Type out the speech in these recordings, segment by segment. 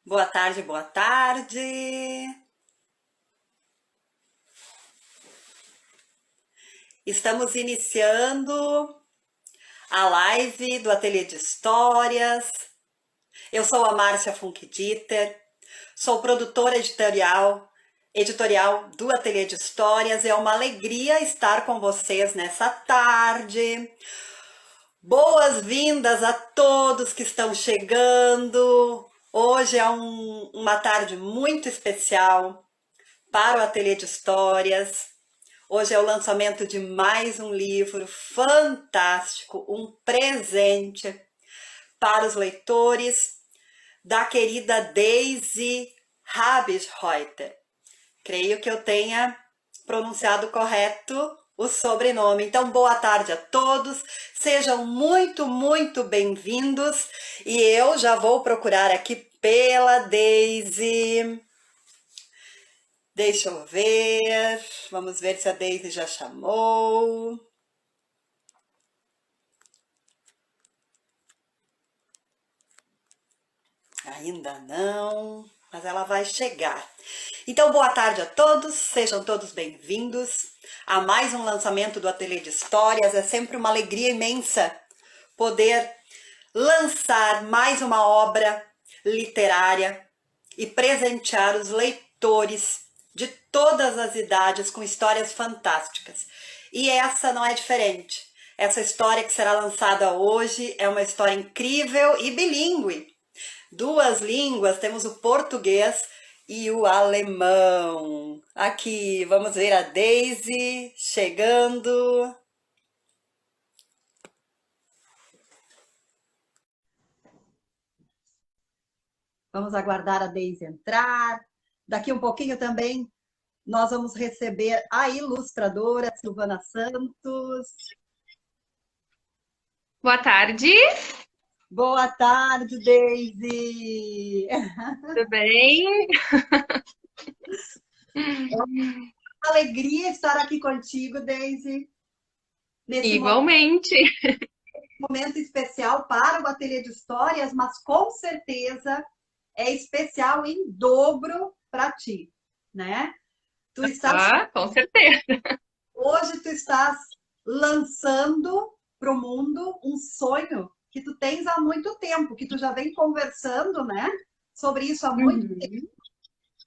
Boa tarde, boa tarde. Estamos iniciando a live do Ateliê de Histórias. Eu sou a Márcia Funkdieter, sou produtora editorial do Ateliê de Histórias. É uma alegria estar com vocês nessa tarde. Boas-vindas a todos que estão chegando. Hoje é uma tarde muito especial para o Ateliê de Histórias. Hoje é o lançamento de mais um livro fantástico, um presente para os leitores da querida Daisy Habisreuter. Creio que eu tenha pronunciado correto o sobrenome. Então, boa tarde a todos, sejam muito bem-vindos. E eu já vou procurar aqui pela Daisy. Deixa eu ver, vamos ver se a Daisy já chamou. Ainda não, mas ela vai chegar. Então, boa tarde a todos, sejam todos bem-vindos a mais um lançamento do Ateliê de Histórias. É sempre uma alegria imensa poder lançar mais uma obra literária e presentear os leitores de todas as idades com histórias fantásticas. E essa não é diferente. Essa história que será lançada hoje é uma história incrível e bilíngue. Duas línguas, temos o português e o alemão. Aqui, vamos ver a Daisy chegando. Vamos aguardar a Daisy entrar. Daqui um pouquinho também nós vamos receber a ilustradora Silvana Santos. Boa tarde. Boa tarde, Daisy. Tudo bem? Alegria estar aqui contigo, Daisy. Nesse Igualmente. momento especial para o Ateliê de Histórias, mas com certeza é especial em dobro para ti, né? Tu estás Com certeza. Hoje tu estás lançando para o mundo um sonho que tu tens há muito tempo, que tu já vem conversando, né, sobre isso há muito tempo.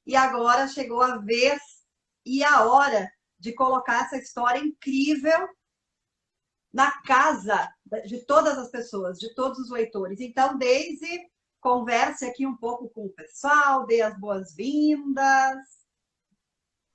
E agora chegou a vez e a hora de colocar essa história incrível na casa de todas as pessoas, de todos os leitores. Então, Daisy, converse aqui um pouco com o pessoal, dê as boas-vindas.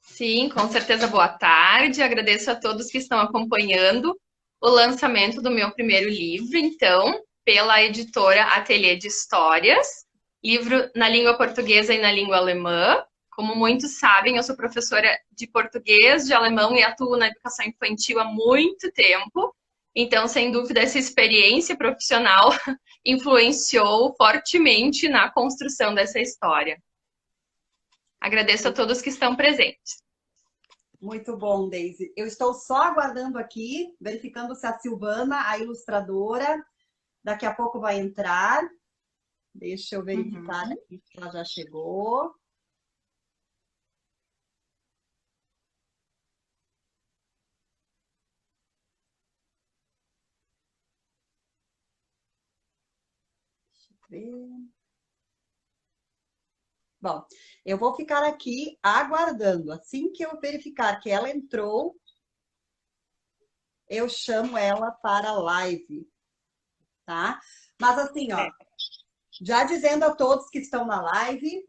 Sim, com certeza. Boa tarde. Agradeço a todos que estão acompanhando o lançamento do meu primeiro livro, então, pela editora Ateliê de Histórias, livro na língua portuguesa e na língua alemã. Como muitos sabem, eu sou professora de português, de alemão e atuo na educação infantil há muito tempo. Então, sem dúvida, essa experiência profissional influenciou fortemente na construção dessa história. Agradeço a todos que estão presentes. Muito bom, Daisy. Eu estou só aguardando aqui, verificando se a Silvana, a ilustradora, daqui a pouco vai entrar. Deixa eu verificar aqui se ela já chegou. Deixa eu ver. Bom, eu vou ficar aqui aguardando. Assim que eu verificar que ela entrou, eu chamo ela para a live, tá? Mas assim, ó, já dizendo a todos que estão na live,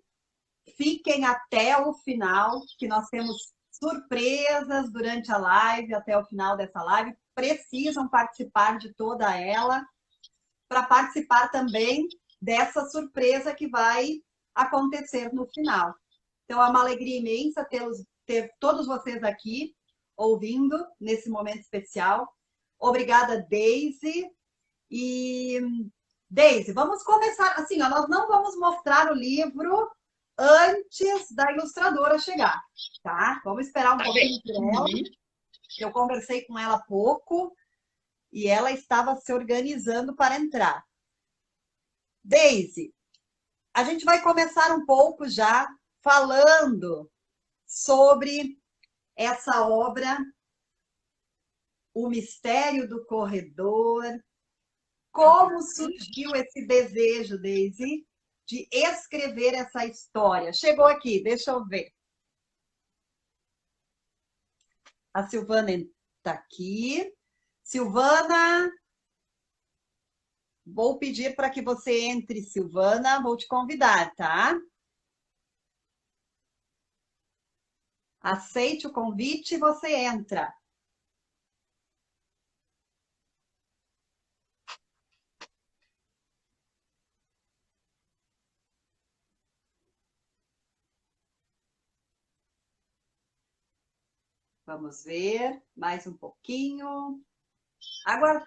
fiquem até o final, que nós temos surpresas durante a live, até o final dessa live. Precisam participar de toda ela, para participar também dessa surpresa que vai acontecer no final. Então, é uma alegria imensa ter todos vocês aqui ouvindo nesse momento especial. Obrigada, Daisy. E, Daisy, vamos começar assim, ó, nós não vamos mostrar o livro antes da ilustradora chegar, tá? Vamos esperar um pouquinho por ela. Eu conversei com ela há pouco e ela estava se organizando para entrar. Daisy, a gente vai começar um pouco já falando sobre essa obra, O Mistério do Corredor. Como surgiu esse desejo, Daisy, de escrever essa história? Chegou aqui, deixa eu ver. A Silvana está aqui. Silvana, vou pedir para que você entre, Silvana. Vou te convidar, tá? Aceite o convite e você entra. Vamos ver, mais um pouquinho. Agora.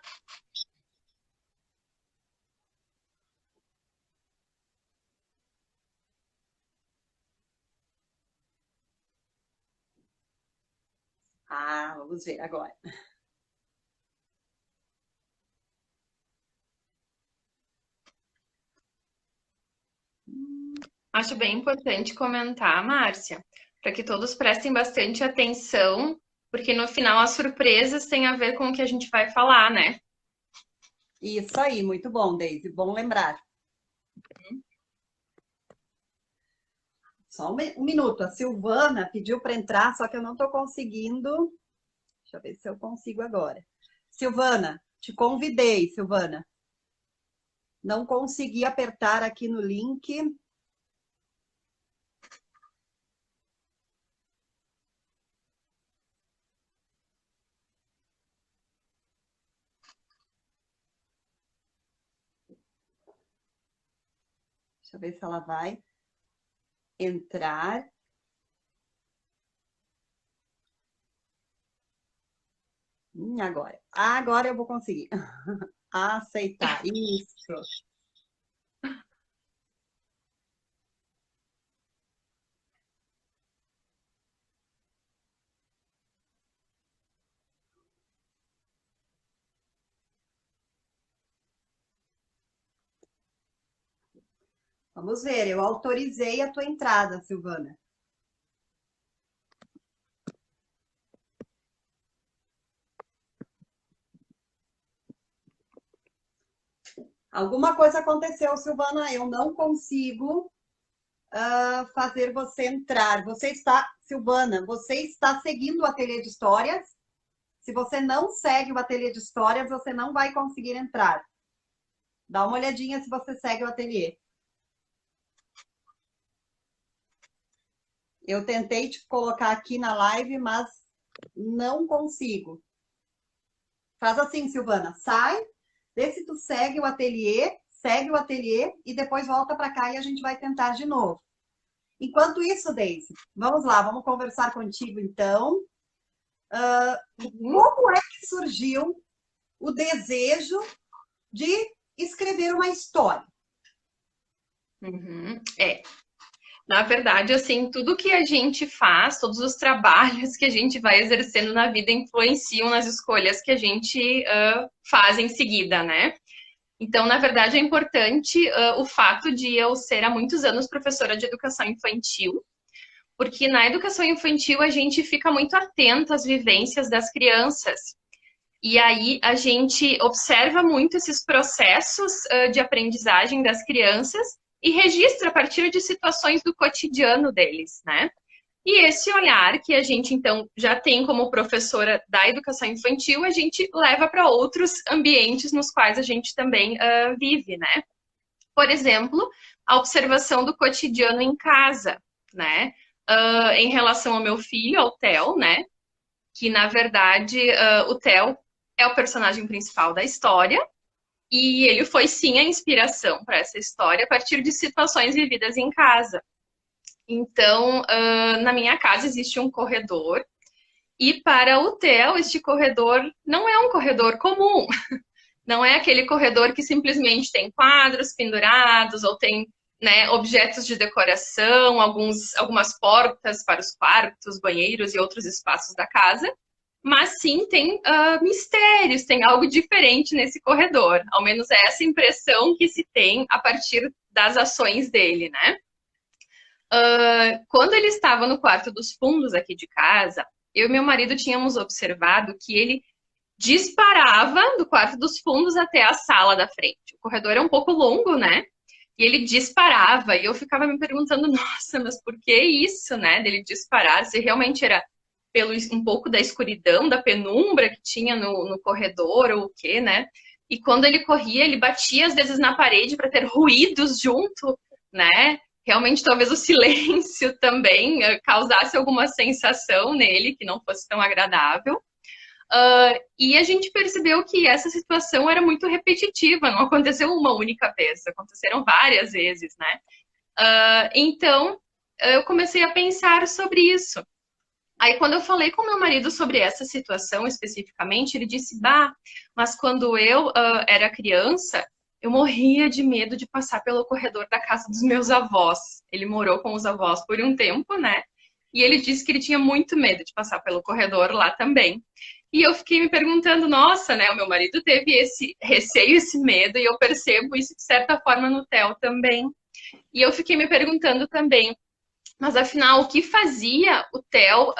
Vamos ver agora. Acho bem importante comentar, Márcia, para que todos prestem bastante atenção, porque no final as surpresas têm a ver com o que a gente vai falar, né? Isso aí, muito bom, Daisy, bom lembrar. Só um minuto, a Silvana pediu para entrar, só que eu não estou conseguindo. Deixa eu ver se eu consigo agora. Silvana, te convidei, Silvana. Não consegui apertar aqui no link. Deixa eu ver se ela vai entrar. Agora. Agora eu vou conseguir. Aceitar. Isso. Vamos ver, eu autorizei a tua entrada, Silvana. Alguma coisa aconteceu, Silvana, eu não consigo fazer você entrar. Você está, Silvana, você está seguindo o Ateliê de Histórias? Se você não segue o Ateliê de Histórias, você não vai conseguir entrar. Dá uma olhadinha se você segue o Ateliê. Eu tentei te colocar aqui na live, mas não consigo. Faz assim, Silvana, sai, vê se tu segue o ateliê e depois volta para cá e a gente vai tentar de novo. Enquanto isso, Daisy, vamos lá, vamos conversar contigo então. Como é que surgiu o desejo de escrever uma história? Na verdade, assim, tudo que a gente faz, todos os trabalhos que a gente vai exercendo na vida influenciam nas escolhas que a gente faz em seguida, né? Então, na verdade, é importante o fato de eu ser há muitos anos professora de educação infantil, porque na educação infantil a gente fica muito atento às vivências das crianças. E aí a gente observa muito esses processos de aprendizagem das crianças e registra a partir de situações do cotidiano deles, né? E esse olhar que a gente, então, já tem como professora da educação infantil, a gente leva para outros ambientes nos quais a gente também vive, né? Por exemplo, a observação do cotidiano em casa, né? Em relação ao meu filho, ao Theo, né? Que, na verdade, o Theo é o personagem principal da história, e ele foi sim a inspiração para essa história a partir de situações vividas em casa. Então, na minha casa existe um corredor, e para o Theo, este corredor não é um corredor comum. Não é aquele corredor que simplesmente tem quadros pendurados ou tem, né, objetos de decoração, algumas portas para os quartos, banheiros e outros espaços da casa. mas sim tem mistérios, tem algo diferente nesse corredor. Ao menos é essa impressão que se tem a partir das ações dele, né? Quando ele estava no quarto dos fundos aqui de casa, eu e meu marido tínhamos observado que ele disparava do quarto dos fundos até a sala da frente. O corredor é um pouco longo, né? E ele disparava, e eu ficava me perguntando, nossa, mas por que isso, né? Dele disparar, se realmente era pelo um pouco da escuridão, da penumbra que tinha no corredor, ou o quê, né? E quando ele corria, ele batia às vezes na parede para ter ruídos junto, né? Realmente, talvez o silêncio também causasse alguma sensação nele que não fosse tão agradável. E a gente percebeu que essa situação era muito repetitiva, não aconteceu uma única vez, aconteceram várias vezes, né? Então, eu comecei a pensar sobre isso. Aí, quando eu falei com meu marido sobre essa situação especificamente, ele disse, bah, mas quando eu era criança, eu morria de medo de passar pelo corredor da casa dos meus avós. Ele morou com os avós por um tempo, né? E ele disse que ele tinha muito medo de passar pelo corredor lá também. E eu fiquei me perguntando, nossa, né? O meu marido teve esse receio, esse medo, e eu percebo isso de certa forma no Theo também. E eu fiquei me perguntando também, mas afinal, o que fazia o Theo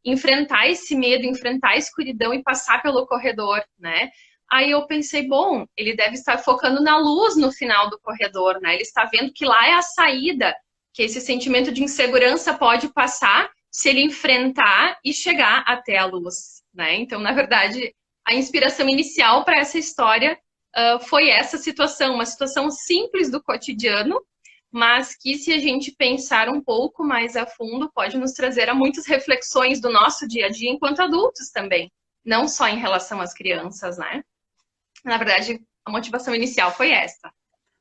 enfrentar esse medo, enfrentar a escuridão e passar pelo corredor, né? Aí eu pensei, bom, ele deve estar focando na luz no final do corredor, né? Ele está vendo que lá é a saída, que esse sentimento de insegurança pode passar se ele enfrentar e chegar até a luz, né? Então, na verdade, a inspiração inicial para essa história foi essa situação, uma situação simples do cotidiano, mas que se a gente pensar um pouco mais a fundo, pode nos trazer a muitas reflexões do nosso dia a dia enquanto adultos também, não só em relação às crianças, né? Na verdade, a motivação inicial foi essa.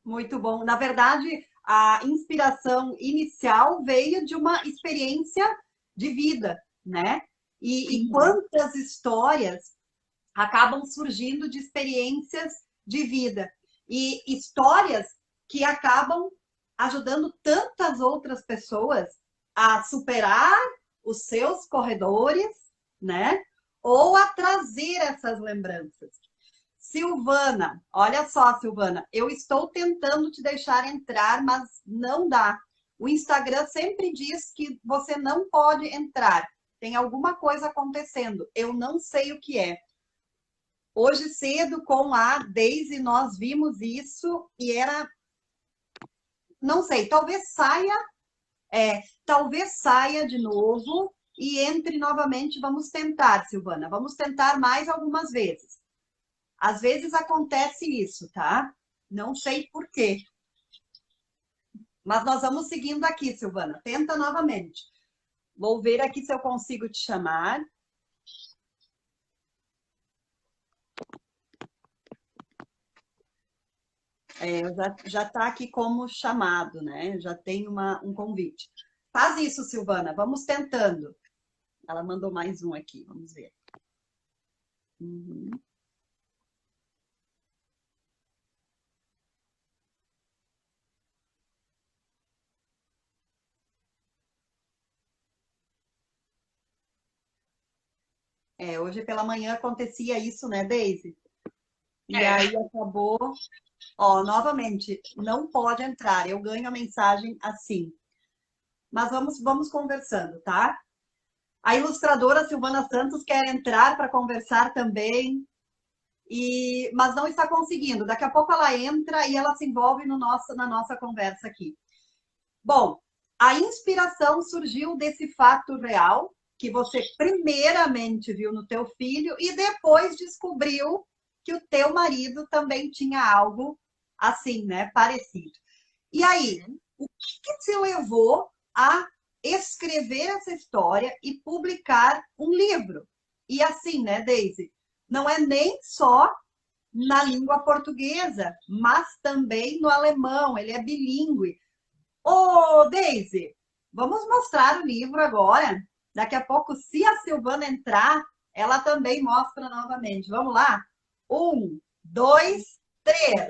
Muito bom. Na verdade, a inspiração inicial veio de uma experiência de vida, né? E quantas histórias acabam surgindo de experiências de vida. E histórias que acabam ajudando tantas outras pessoas a superar os seus corredores, né? Ou a trazer essas lembranças. Silvana, olha só, Silvana, eu estou tentando te deixar entrar, mas não dá. O Instagram sempre diz que você não pode entrar. Tem alguma coisa acontecendo. Eu não sei o que é. Hoje cedo, com a Daisy, nós vimos isso e era... Não sei, talvez saia de novo e entre novamente. Vamos tentar, Silvana. Vamos tentar mais algumas vezes. Às vezes acontece isso, tá? Não sei por quê. Mas nós vamos seguindo aqui, Silvana. Tenta novamente. Vou ver aqui se eu consigo te chamar. Já está aqui como chamado, né? Já tem um convite. Faz isso, Silvana. Vamos tentando. Ela mandou mais um aqui. Vamos ver. Uhum. Hoje pela manhã acontecia isso, né, Daisy? E aí acabou... Ó, novamente, não pode entrar. Eu ganho a mensagem assim. Mas vamos conversando, tá? A ilustradora Silvana Santos quer entrar para conversar também, mas não está conseguindo. Daqui a pouco ela entra e ela se envolve na nossa conversa aqui. Bom, a inspiração surgiu desse fato real que você primeiramente viu no teu filho e depois descobriu que o teu marido também tinha algo assim, né, parecido. E aí, o que te levou a escrever essa história e publicar um livro? E assim, né, Daisy? Não é nem só na língua portuguesa, mas também no alemão, ele é bilíngue. Ô, Daisy, vamos mostrar o livro agora. Daqui a pouco, se a Silvana entrar, ela também mostra novamente. Vamos lá? 1, 2, 3.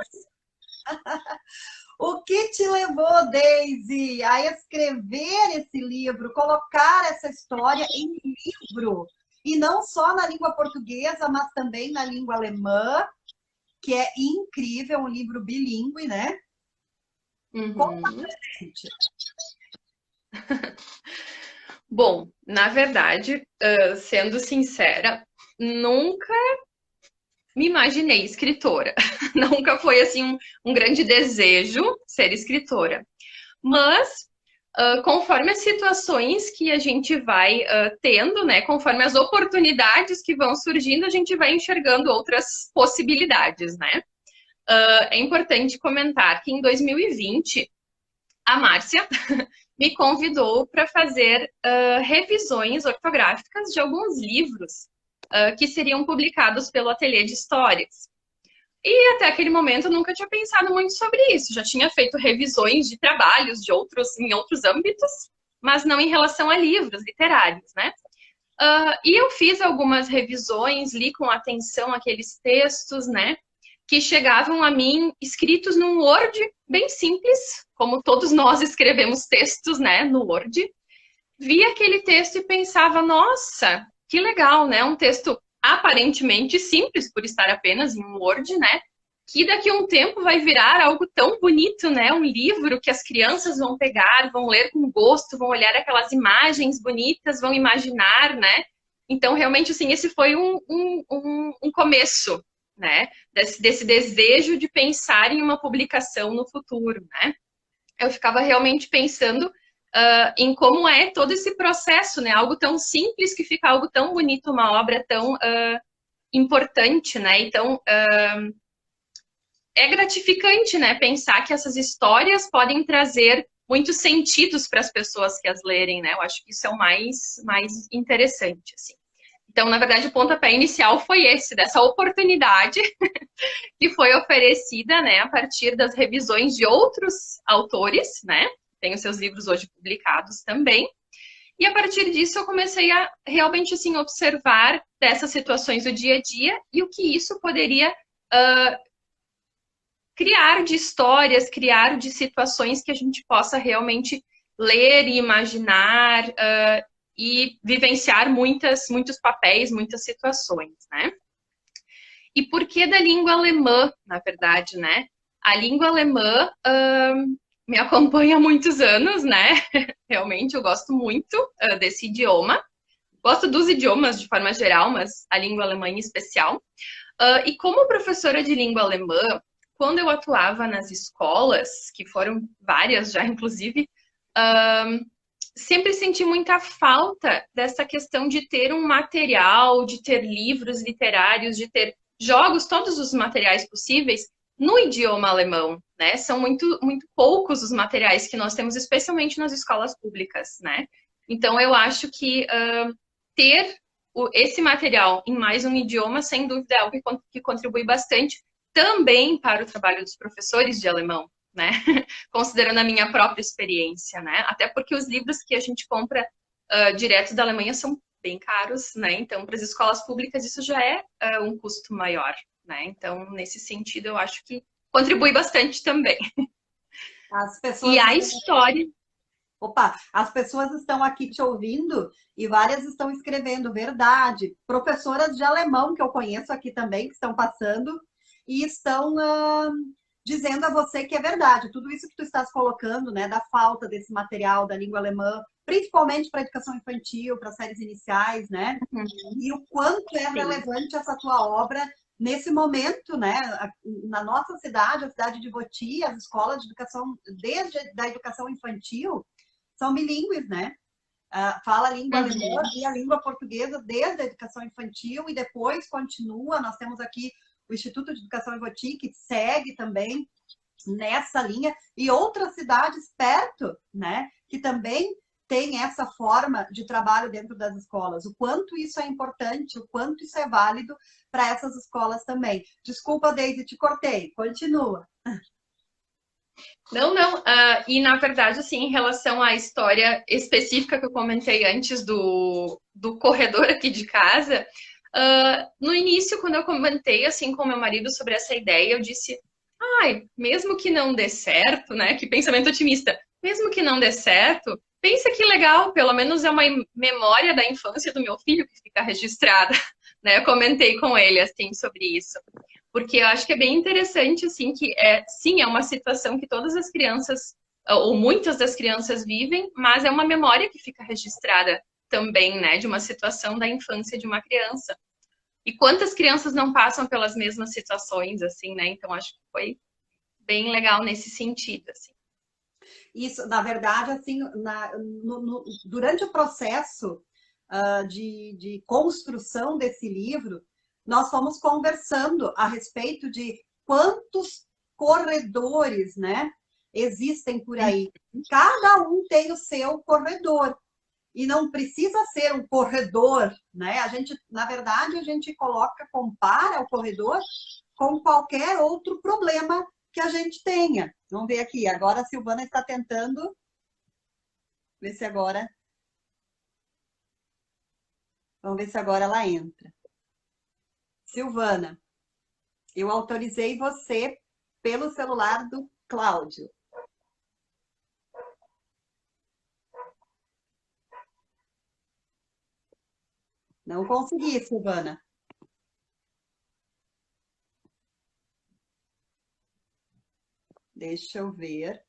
O que te levou, Daisy, a escrever esse livro, colocar essa história em livro? E não só na língua portuguesa, mas também na língua alemã, que é incrível, um livro bilíngue, né? Conta pra gente. Bom, na verdade, sendo sincera, nunca me imaginei escritora. Nunca foi, assim, um grande desejo ser escritora. Mas, conforme as situações que a gente vai tendo, né, conforme as oportunidades que vão surgindo, a gente vai enxergando outras possibilidades, né? É importante comentar que em 2020, a Márcia me convidou para fazer revisões ortográficas de alguns livros que seriam publicados pelo Ateliê de Histórias. E até aquele momento eu nunca tinha pensado muito sobre isso. Já tinha feito revisões de trabalhos em outros âmbitos, mas não em relação a livros literários, né? E eu fiz algumas revisões, li com atenção aqueles textos, né? Que chegavam a mim escritos num Word bem simples, como todos nós escrevemos textos, né, no Word. Vi aquele texto e pensava, nossa, que legal, né? Um texto aparentemente simples, por estar apenas em um Word, né? Que daqui a um tempo vai virar algo tão bonito, né? Um livro que as crianças vão pegar, vão ler com gosto, vão olhar aquelas imagens bonitas, vão imaginar, né? Então, realmente, assim, esse foi um começo, né? Desse desejo de pensar em uma publicação no futuro, né? Eu ficava realmente pensando em como é todo esse processo, né? Algo tão simples que fica algo tão bonito, uma obra tão importante, né? Então, é gratificante, né? Pensar que essas histórias podem trazer muitos sentidos para as pessoas que as lerem, né? Eu acho que isso é o mais interessante, assim. Então, na verdade, o pontapé inicial foi esse, dessa oportunidade que foi oferecida, né, a partir das revisões de outros autores, né? Tem os seus livros hoje publicados também. E a partir disso eu comecei a realmente, assim, observar dessas situações do dia a dia e o que isso poderia criar de histórias, criar de situações que a gente possa realmente ler e imaginar e vivenciar muitos papéis, muitas situações, né? E por que da língua alemã, na verdade, né? A língua alemã me acompanha há muitos anos, né? Realmente, eu gosto muito desse idioma. Gosto dos idiomas de forma geral, mas a língua alemã em especial. E como professora de língua alemã, quando eu atuava nas escolas, que foram várias já, inclusive, sempre senti muita falta dessa questão de ter um material, de ter livros literários, de ter jogos, todos os materiais possíveis no idioma alemão, né? São muito poucos os materiais que nós temos, especialmente nas escolas públicas, né? Então, eu acho que ter esse material em mais um idioma, sem dúvida, é algo que contribui bastante também para o trabalho dos professores de alemão, né? Considerando a minha própria experiência, né? Até porque os livros que a gente compra direto da Alemanha são bem caros, né? Então, para as escolas públicas isso já é um custo maior, né? Então, nesse sentido, eu acho que contribui bastante também. As pessoas... E a história... Opa, as pessoas estão aqui te ouvindo e várias estão escrevendo, verdade. Professoras de alemão que eu conheço aqui também, que estão passando e estão dizendo a você que é verdade. Tudo isso que tu estás colocando, né, da falta desse material da língua alemã, principalmente para a educação infantil, para séries iniciais, né? Uhum. E o quanto é relevante essa tua obra nesse momento, né? Na nossa cidade, a cidade de Voti, as escolas de educação, desde a educação infantil, são bilíngues, né? Fala a língua alemã e a língua portuguesa desde a educação infantil e depois continua. Nós temos aqui o Instituto de Educação em Voti, que segue também nessa linha, e outras cidades perto, né? Que também tem essa forma de trabalho dentro das escolas. O quanto isso é importante, o quanto isso é válido para essas escolas também. Desculpa, Deise, te cortei. Continua. Não. E, na verdade, assim, em relação à história específica que eu comentei antes do corredor aqui de casa, no início, quando eu comentei, assim, com meu marido sobre essa ideia, eu disse, mesmo que não dê certo, né? Que pensamento otimista. Mesmo que não dê certo, pensa que legal, pelo menos é uma memória da infância do meu filho que fica registrada, né? Eu comentei com ele, assim, sobre isso. Porque eu acho que é bem interessante, assim, que sim, é uma situação que todas as crianças, ou muitas das crianças vivem, mas é uma memória que fica registrada também, né? De uma situação da infância de uma criança. E quantas crianças não passam pelas mesmas situações, assim, né? Então, acho que foi bem legal nesse sentido, assim. Isso, na verdade, assim, durante o processo de construção desse livro, nós fomos conversando a respeito de quantos corredores, né, existem por aí. Cada um tem o seu corredor. E não precisa ser um corredor, né? Na verdade, a gente compara o corredor com qualquer outro problema que a gente tenha. Vamos ver aqui. Agora a Silvana está tentando ver se agora... Vamos ver se agora ela entra. Silvana, eu autorizei você pelo celular do Cláudio. Não consegui, Silvana. Deixa eu ver.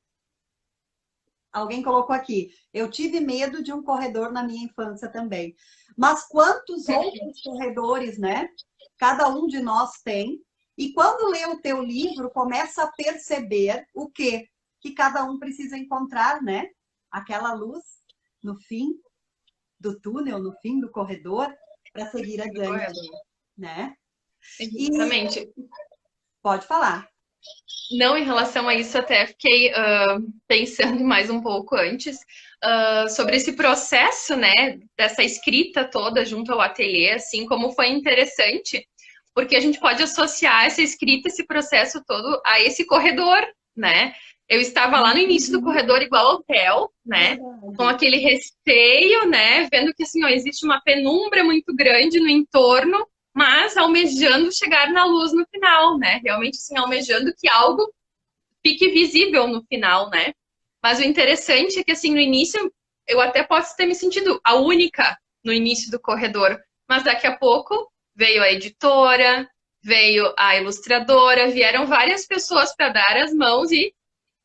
Alguém colocou aqui. Eu tive medo de um corredor na minha infância também. Mas quantos outros corredores, né? Cada um de nós tem. E quando lê o teu livro, começa a perceber o quê? Que cada um precisa encontrar, né? Aquela luz no fim do túnel, no fim do corredor, para seguir adiante, né? Exatamente. E... Pode falar. Não, em relação a isso, até fiquei pensando mais um pouco antes sobre esse processo, né, dessa escrita toda junto ao ateliê, assim, como foi interessante, porque a gente pode associar essa escrita, esse processo todo a esse corredor, né? Eu estava lá no início do corredor igual ao Theo, né, com aquele receio, né, vendo que, assim, ó, existe uma penumbra muito grande no entorno, mas almejando chegar na luz no final, né? Realmente, sim, almejando que algo fique visível no final, né? Mas o interessante é que, assim, no início, eu até posso ter me sentido a única no início do corredor, mas daqui a pouco veio a editora, veio a ilustradora, vieram várias pessoas para dar as mãos e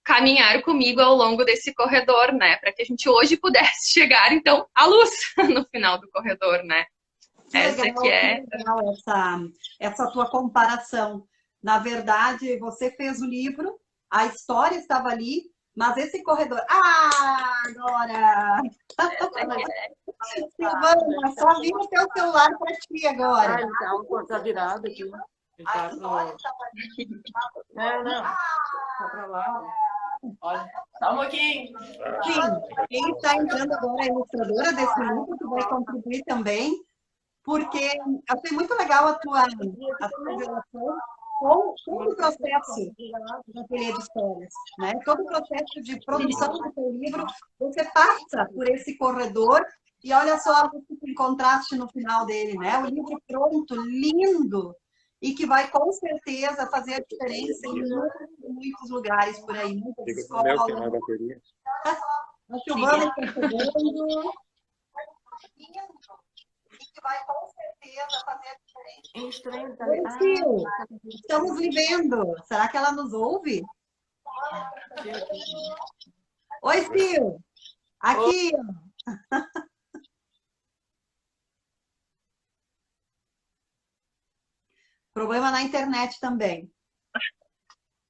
caminhar comigo ao longo desse corredor, né? Para que a gente hoje pudesse chegar, então, à luz no final do corredor, né? Legal essa tua comparação. Na verdade, você fez o livro, a história estava ali, mas esse corredor... Ah, agora! Silvana, só vi o teu celular para ti agora. Ah, então, tá virado aqui. Não, tá para lá. Olha, só um pouquinho. Sim, quem está entrando agora é a ilustradora desse livro, que vai contribuir também, porque achei muito legal a tua relação com todo o processo do ateliê de histórias, né? Todo o processo de produção do teu livro, você passa por esse corredor e olha só o contraste no final dele, né? O livro pronto, lindo, e que vai com certeza fazer a diferença em muitos lugares por aí, muitas escolas. A Silvana está chegando. Que vai com certeza fazer a diferença. Oi, Sil, estamos lhe vendo. Será que ela nos ouve? Oi, Sil. Aqui. Problema na internet também.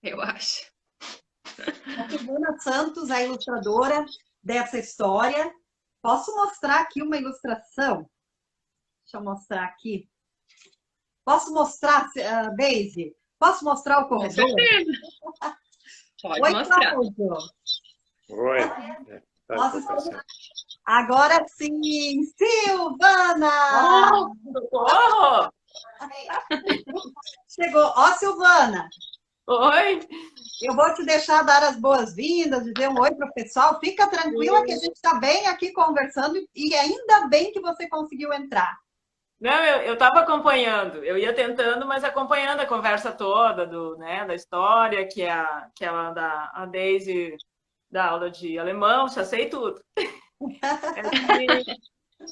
Eu acho. A Silvana Santos, a ilustradora dessa história. Posso mostrar aqui uma ilustração? Deixa eu mostrar aqui. Posso mostrar, Daisy? Posso mostrar o corredor? Com certeza. Pode Oi, mostrar. Cláudio. Oi. Agora sim, Silvana! Socorro! Chegou. Ó, Silvana. Oi. Eu vou te deixar dar as boas-vindas, dizer um oi para o pessoal. Fica tranquila que a gente está bem aqui conversando e ainda bem que você conseguiu entrar. Não, eu estava acompanhando, eu ia tentando, mas acompanhando a conversa toda da história, que é a Daisy da aula de alemão, já sei tudo. É que,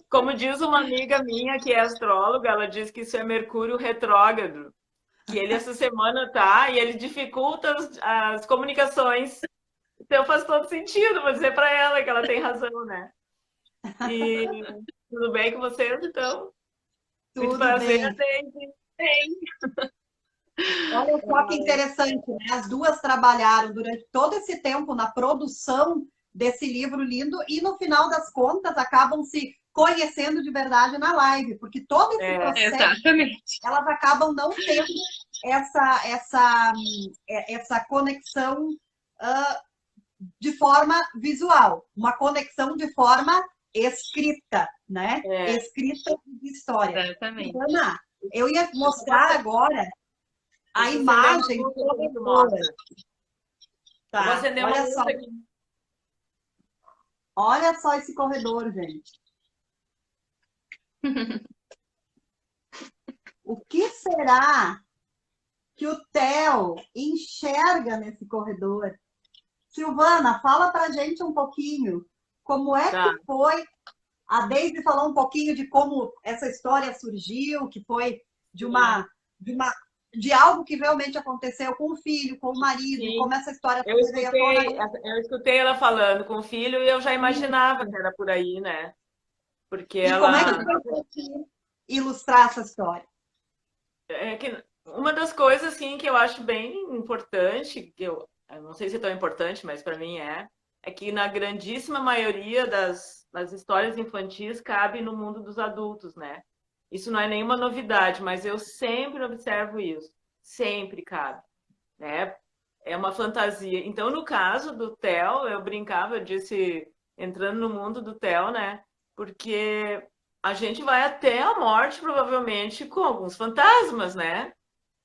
como diz uma amiga minha que é astróloga, ela diz que isso é Mercúrio retrógrado, que ele essa semana tá e ele dificulta as comunicações. Então faz todo sentido, vou dizer para ela que ela tem razão, né? E tudo bem com vocês, então? Muito Tudo prazer, bem. Deise. Olha só que interessante, né? As duas trabalharam durante todo esse tempo na produção desse livro lindo e no final das contas acabam se conhecendo de verdade na live, porque todo esse processo Exatamente. elas acabam não tendo essa conexão de forma visual, uma conexão de forma escrita, né? Escrita de história. Exatamente. Ana, eu ia mostrar agora a imagem do corredor. Tá, vou acender uma luz aqui. Olha só esse corredor, gente. O que será que o Theo enxerga nesse corredor? Silvana, fala pra gente um pouquinho como é que foi. A Deise falou um pouquinho de como essa história surgiu, que foi de algo que realmente aconteceu com o filho, com o marido, Sim. como essa história eu escutei ela falando com o filho e eu já imaginava que era por aí, né? Porque como é que foi ilustrar essa história? É que uma das coisas assim que eu acho bem importante, que eu não sei se é tão importante, mas para mim é que na grandíssima maioria das histórias infantis cabe no mundo dos adultos, né? Isso não é nenhuma novidade, mas eu sempre observo isso. Sempre cabe, né? É uma fantasia. Então, no caso do Theo, eu brincava, eu disse, entrando no mundo do Theo, né? Porque a gente vai até a morte, provavelmente, com alguns fantasmas, né?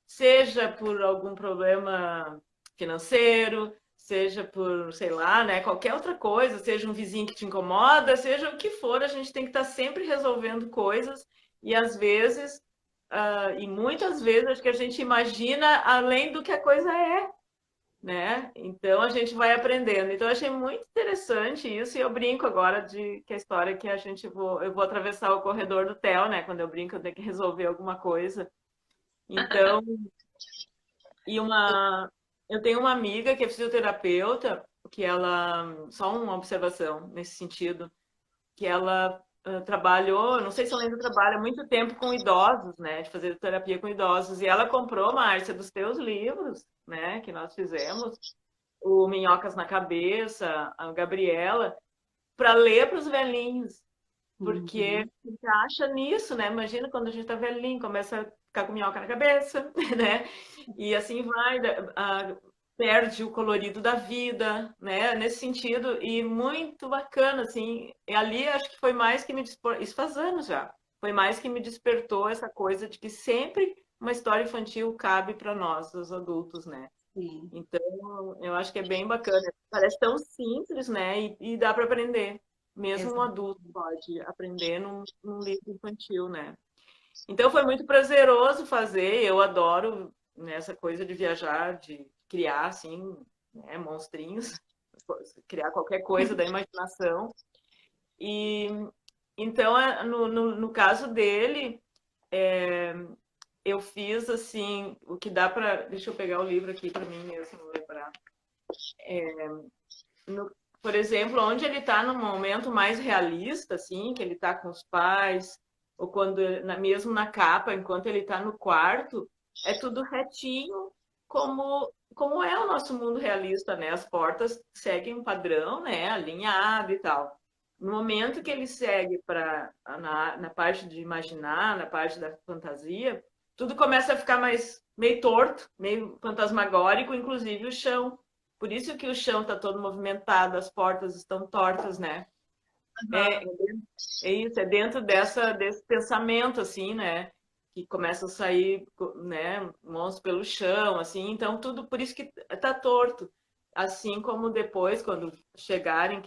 Seja por algum problema financeiro, seja por, sei lá, né? Qualquer outra coisa, seja um vizinho que te incomoda, seja o que for, a gente tem que estar sempre resolvendo coisas e às vezes, e muitas vezes, acho que a gente imagina além do que a coisa é, né? Então a gente vai aprendendo. Então eu achei muito interessante isso e eu brinco agora de que a história que eu vou atravessar o corredor do Theo, né? Quando eu brinco, eu tenho que resolver alguma coisa. Então, eu tenho uma amiga que é fisioterapeuta, que ela, só uma observação nesse sentido, que ela trabalhou, não sei se ela ainda trabalha muito tempo com idosos, né, de fazer terapia com idosos, e ela comprou, Márcia, dos teus livros, né, que nós fizemos, o Minhocas na Cabeça, a Gabriela, para ler para os velhinhos, porque a gente acha nisso, né? Imagina quando a gente tá velhinho, começa a ficar com minhoca na cabeça, né? E assim vai, perde o colorido da vida, né? Nesse sentido, e muito bacana, assim. E ali acho que foi mais que me despertou, isso faz anos já, foi mais que me despertou essa coisa de que sempre uma história infantil cabe para nós, os adultos, né? Sim. Então, eu acho que é bem bacana. Parece tão simples, né? E dá para aprender. Mesmo um adulto pode aprender num livro infantil, né? Então foi muito prazeroso fazer. Eu adoro essa coisa de viajar, de criar assim, né, monstrinhos, criar qualquer coisa da imaginação. E então no caso dele, eu fiz assim o que dá para. Deixa eu pegar o livro aqui para mim mesmo lembrar. Por exemplo, onde ele está no momento mais realista, assim, que ele está com os pais, ou quando, mesmo na capa, enquanto ele está no quarto, é tudo retinho, como é o nosso mundo realista, né? As portas seguem um padrão, né? Alinhado e tal. No momento que ele segue na parte de imaginar, na parte da fantasia, tudo começa a ficar meio torto, meio fantasmagórico, inclusive o chão. Por isso que o chão está todo movimentado, as portas estão tortas, né? É isso, é dentro desse pensamento, assim, né? Que começa a sair, né, monstros pelo chão, assim, então tudo por isso que está torto. Assim como depois, quando chegarem,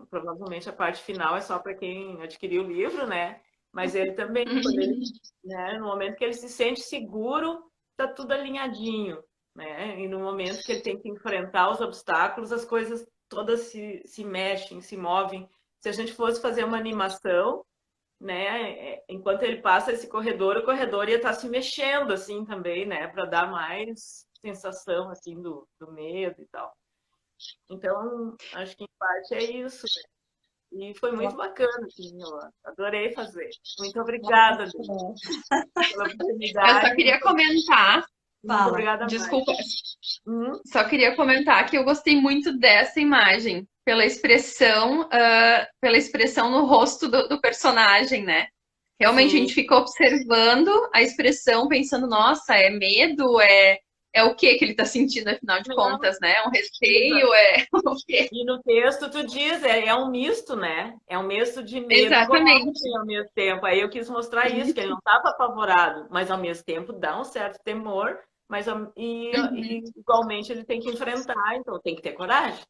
provavelmente a parte final é só para quem adquiriu o livro, né? Mas ele também, no momento que ele se sente seguro, está tudo alinhadinho. Né? E no momento que ele tem que enfrentar os obstáculos, as coisas todas se mexem, se movem se a gente fosse fazer uma animação, né? Enquanto ele passa esse corredor, o corredor ia estar se mexendo assim também, né? Para dar mais sensação assim do medo e tal. Então, acho que em parte é isso, né? E foi muito bacana, assim, eu adorei fazer. Muito obrigada, pela oportunidade. Eu só queria comentar. Muito obrigada. Desculpa. Só queria comentar que eu gostei muito dessa imagem, pela expressão no rosto do personagem, né? Realmente a gente fica observando a expressão, pensando, nossa, é medo, é o que ele tá sentindo, afinal de contas, né? É um receio, é o quê? E no texto tu diz, é um misto, né? É um misto de medo e coragem ao mesmo tempo. Aí eu quis mostrar isso, que ele não estava apavorado, mas ao mesmo tempo dá um certo temor, mas e igualmente ele tem que enfrentar, então tem que ter coragem.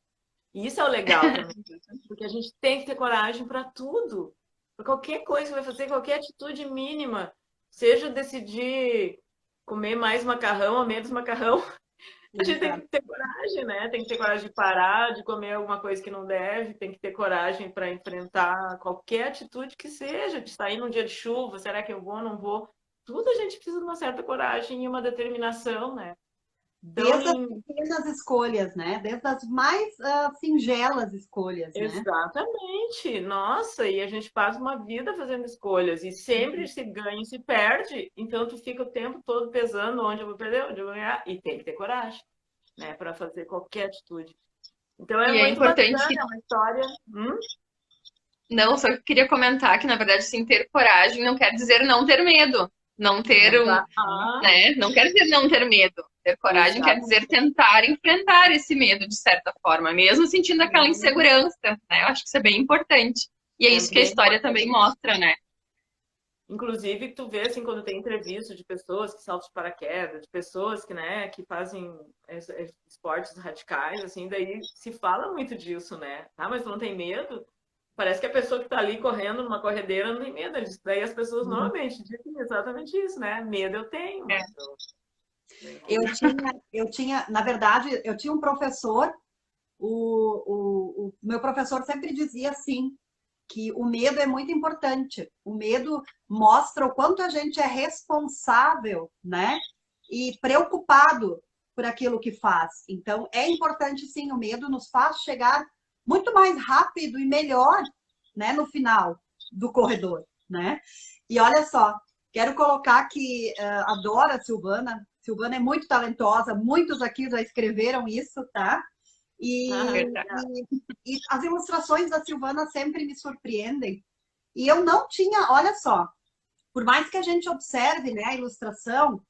E isso é o legal também, porque a gente tem que ter coragem para tudo. Para qualquer coisa que vai fazer, qualquer atitude mínima, seja decidir comer mais macarrão ou menos macarrão, a gente tem que ter coragem, né? Tem que ter coragem de parar, de comer alguma coisa que não deve, tem que ter coragem para enfrentar qualquer atitude que seja, de sair num dia de chuva, será que eu vou, não vou? Tudo a gente precisa de uma certa coragem e uma determinação, né? Desde as pequenas escolhas, né? Desde as mais singelas escolhas, né? Exatamente. Nossa, e a gente passa uma vida fazendo escolhas e sempre se ganha e se perde, então tu fica o tempo todo pesando onde eu vou perder, onde eu vou ganhar, e tem que ter coragem, né, para fazer qualquer atitude. Então é muito importante bacana, é uma história. Não, só queria comentar que, na verdade, sim, ter coragem não quer dizer não ter medo. Não ter né? Não quer dizer não ter medo. Ter coragem quer dizer tentar enfrentar esse medo de certa forma, mesmo sentindo aquela insegurança, né? Eu acho que isso é bem importante. E é isso que a história também mostra, né? Inclusive, tu vê, assim, quando tem entrevista de pessoas que saltam de paraquedas, de pessoas que, né, que fazem esportes radicais, assim, daí se fala muito disso, né? Ah, mas tu não tem medo? Parece que a pessoa que está ali correndo numa corredeira não tem medo. Daí as pessoas normalmente dizem exatamente isso, né? Medo eu tenho. Mas eu tinha, na verdade, eu tinha um professor, o meu professor sempre dizia assim, que o medo é muito importante. O medo mostra o quanto a gente é responsável, né? E preocupado por aquilo que faz. Então, é importante, sim, o medo nos faz chegar muito mais rápido e melhor, né, no final do corredor, né? E olha só, quero colocar que adoro a Silvana. Silvana é muito talentosa, muitos aqui já escreveram isso, tá? E as ilustrações da Silvana sempre me surpreendem. E eu não tinha, olha só, por mais que a gente observe, né, a ilustração,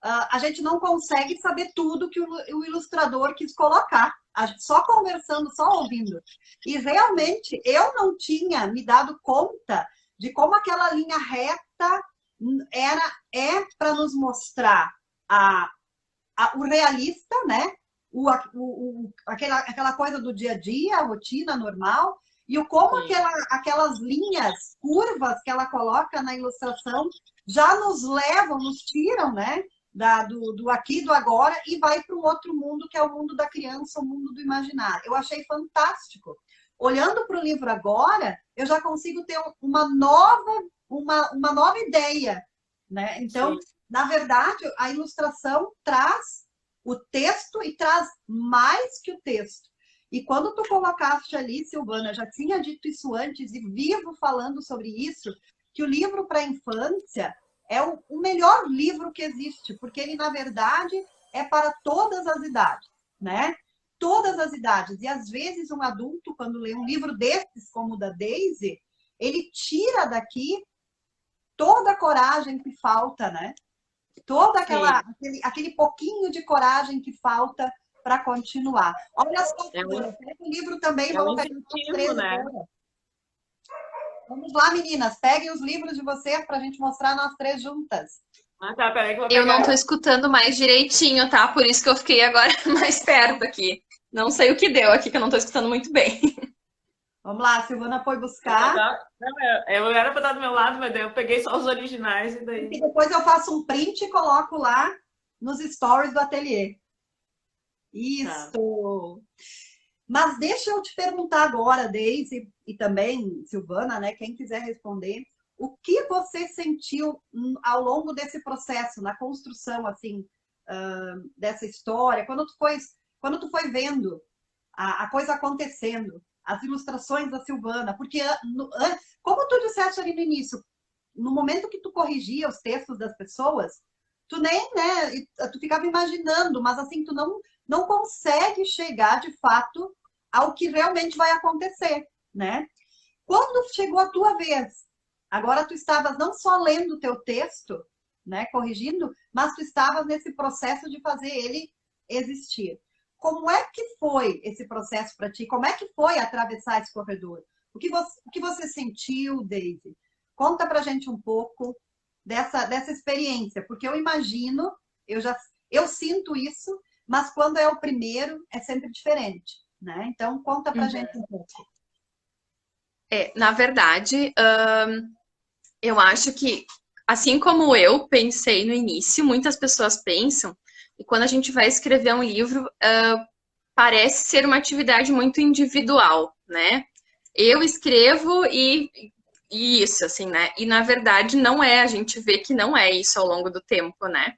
a gente não consegue saber tudo que o ilustrador quis colocar. Só conversando, só ouvindo. E realmente eu não tinha me dado conta de como aquela linha reta é para nos mostrar o realista, né? Aquela coisa do dia a dia, a rotina normal, e como aquelas linhas curvas que ela coloca na ilustração já nos levam, nos tiram, né? Do aqui, do agora, e vai para um outro mundo, que é o mundo da criança, o mundo do imaginário. Eu achei fantástico. Olhando para o livro agora, eu já consigo ter uma nova ideia, né? Então, na verdade, a ilustração traz o texto e traz mais que o texto. E quando tu colocaste ali, Silvana, já tinha dito isso antes e vivo falando sobre isso, que o livro para a infância é o melhor livro que existe, porque ele, na verdade, é para todas as idades, né? Todas as idades. E, às vezes, um adulto, quando lê um livro desses, como o da Daisy, ele tira daqui toda a coragem que falta, né? Toda aquele pouquinho de coragem que falta para continuar. Olha só, o livro também, vamos pegar os 13, né? Vamos lá, meninas, peguem os livros de vocês para a gente mostrar nós três juntas. Tá, peraí que eu vou pegar. Eu não estou escutando mais direitinho, tá? Por isso que eu fiquei agora mais perto aqui. Não sei o que deu aqui, que eu não estou escutando muito bem. Vamos lá, a Silvana foi buscar. Eu era para estar do meu lado, mas daí eu peguei só os originais e daí... E depois eu faço um print e coloco lá nos stories do ateliê. Isso! Tá. Mas deixa eu te perguntar agora, Deise, e também Silvana, né? Quem quiser responder, o que você sentiu ao longo desse processo, na construção, assim, dessa história, quando tu foi vendo a coisa acontecendo, as ilustrações da Silvana, porque, como tu disseste ali no início, no momento que tu corrigia os textos das pessoas, tu nem, né, tu ficava imaginando, mas assim, tu não consegue chegar de fato ao que realmente vai acontecer, né? Quando chegou a tua vez, agora tu estavas não só lendo o teu texto, né, corrigindo, mas tu estavas nesse processo de fazer ele existir. Como é que foi esse processo para ti? Como é que foi atravessar esse corredor? O que você sentiu, Deise? Conta pra gente um pouco dessa experiência, porque eu imagino, eu sinto isso, mas quando é o primeiro é sempre diferente, né? Então conta pra gente um pouco. Na verdade, eu acho que, assim como eu pensei no início, muitas pessoas pensam, e quando a gente vai escrever um livro, parece ser uma atividade muito individual, né? Eu escrevo e isso, assim, né? E na verdade não é, a gente vê que não é isso ao longo do tempo, né?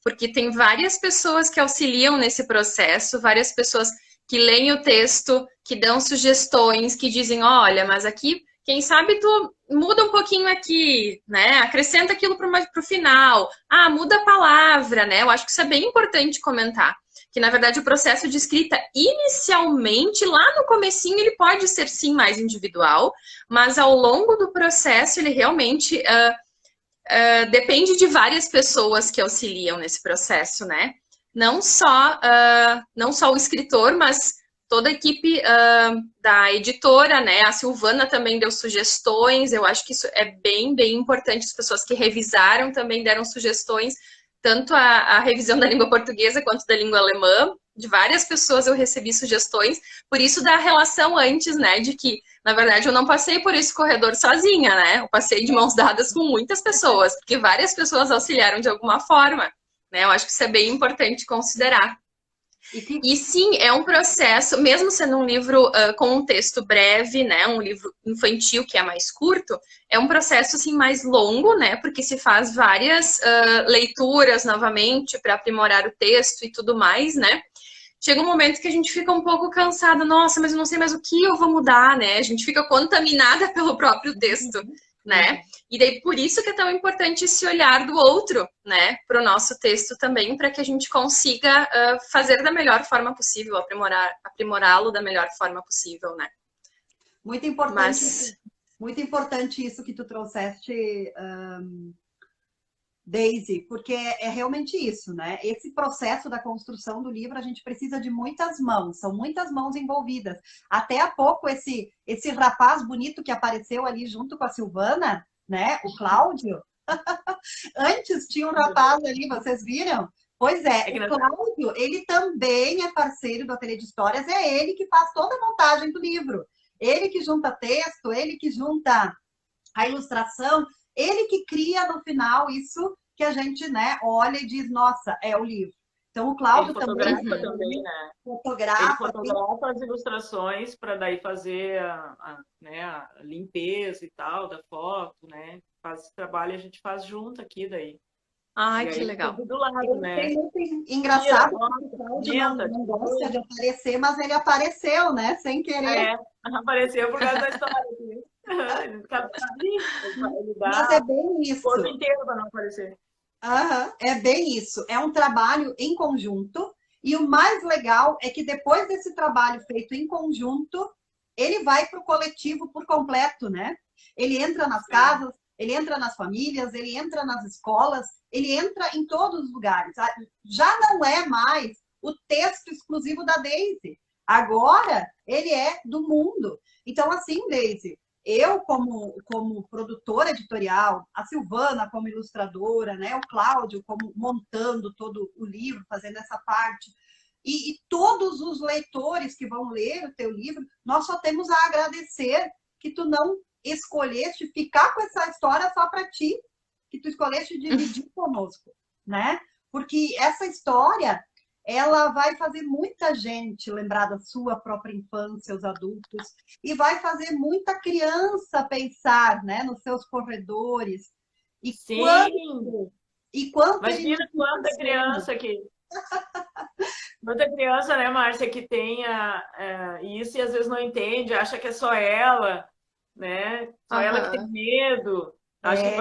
Porque tem várias pessoas que auxiliam nesse processo, várias pessoas que leem o texto, que dão sugestões, que dizem, olha, mas aqui, quem sabe tu muda um pouquinho aqui, né? Acrescenta aquilo pro final. Ah, muda a palavra, né? Eu acho que isso é bem importante comentar. Que, na verdade, o processo de escrita, inicialmente, lá no comecinho, ele pode ser, sim, mais individual, mas ao longo do processo, ele realmente depende de várias pessoas que auxiliam nesse processo, né? Não só o escritor, mas toda a equipe da editora, né? A Silvana também deu sugestões, eu acho que isso é bem, bem importante. As pessoas que revisaram também deram sugestões, tanto a revisão da língua portuguesa quanto da língua alemã. De várias pessoas eu recebi sugestões, por isso da relação antes, né? De que, na verdade, eu não passei por esse corredor sozinha, né? Eu passei de mãos dadas com muitas pessoas, porque várias pessoas auxiliaram de alguma forma, né? Eu acho que isso é bem importante considerar. E sim, é um processo, mesmo sendo um livro com um texto breve, né, um livro infantil que é mais curto, é um processo assim mais longo, né, porque se faz várias leituras novamente para aprimorar o texto e tudo mais, né. Chega um momento que a gente fica um pouco cansada, nossa, mas eu não sei mais o que eu vou mudar, né, a gente fica contaminada pelo próprio texto, né? E daí por isso que é tão importante esse olhar do outro, né, para o nosso texto também, para que a gente consiga fazer da melhor forma possível, aprimorá-lo da melhor forma possível, né? Muito importante, muito importante isso que tu trouxeste, Deise, porque é realmente isso, né? Esse processo da construção do livro, a gente precisa de muitas mãos, são muitas mãos envolvidas. Até há pouco, esse rapaz bonito que apareceu ali junto com a Silvana, né? O Cláudio. Antes tinha um rapaz ali, vocês viram? Pois é, o Cláudio, ele também é parceiro do Ateliê de Histórias, é ele que faz toda a montagem do livro. Ele que junta texto, ele que junta a ilustração, ele que cria no final isso que a gente, né, olha e diz, nossa, é o livro. Então o Cláudio também, né? Fotografa, ele fotografa as ilustrações para daí fazer né, a limpeza e tal da foto, né? Faz esse trabalho, a gente faz junto aqui daí. Ai, que legal. Do lado, né? Muito engraçado, o Cláudio não gosta de aparecer, mas ele apareceu, né? Sem querer. Apareceu por causa da história aqui. Mas é bem isso. O corpo inteiro para não aparecer. É bem isso. É um trabalho em conjunto. E o mais legal é que depois desse trabalho feito em conjunto, ele vai para o coletivo por completo, né? Ele entra nas casas, ele entra nas famílias, ele entra nas escolas, ele entra em todos os lugares. Já não é mais o texto exclusivo da Deise. Agora, ele é do mundo. Então, assim, Deise, eu como produtora editorial, a Silvana como ilustradora, né? O Cláudio como montando todo o livro, fazendo essa parte, e todos os leitores que vão ler o teu livro, nós só temos a agradecer que tu não escolheste ficar com essa história só para ti, que tu escolheste dividir conosco, né? Porque essa história, ela vai fazer muita gente lembrar da sua própria infância, os adultos, e vai fazer muita criança pensar, né, nos seus corredores. E Sim! quanto Imagina quanta criança que... Quanta criança, né, Márcia, que tenha isso e às vezes não entende, acha que é só ela, né? Só ela que tem medo. Acho que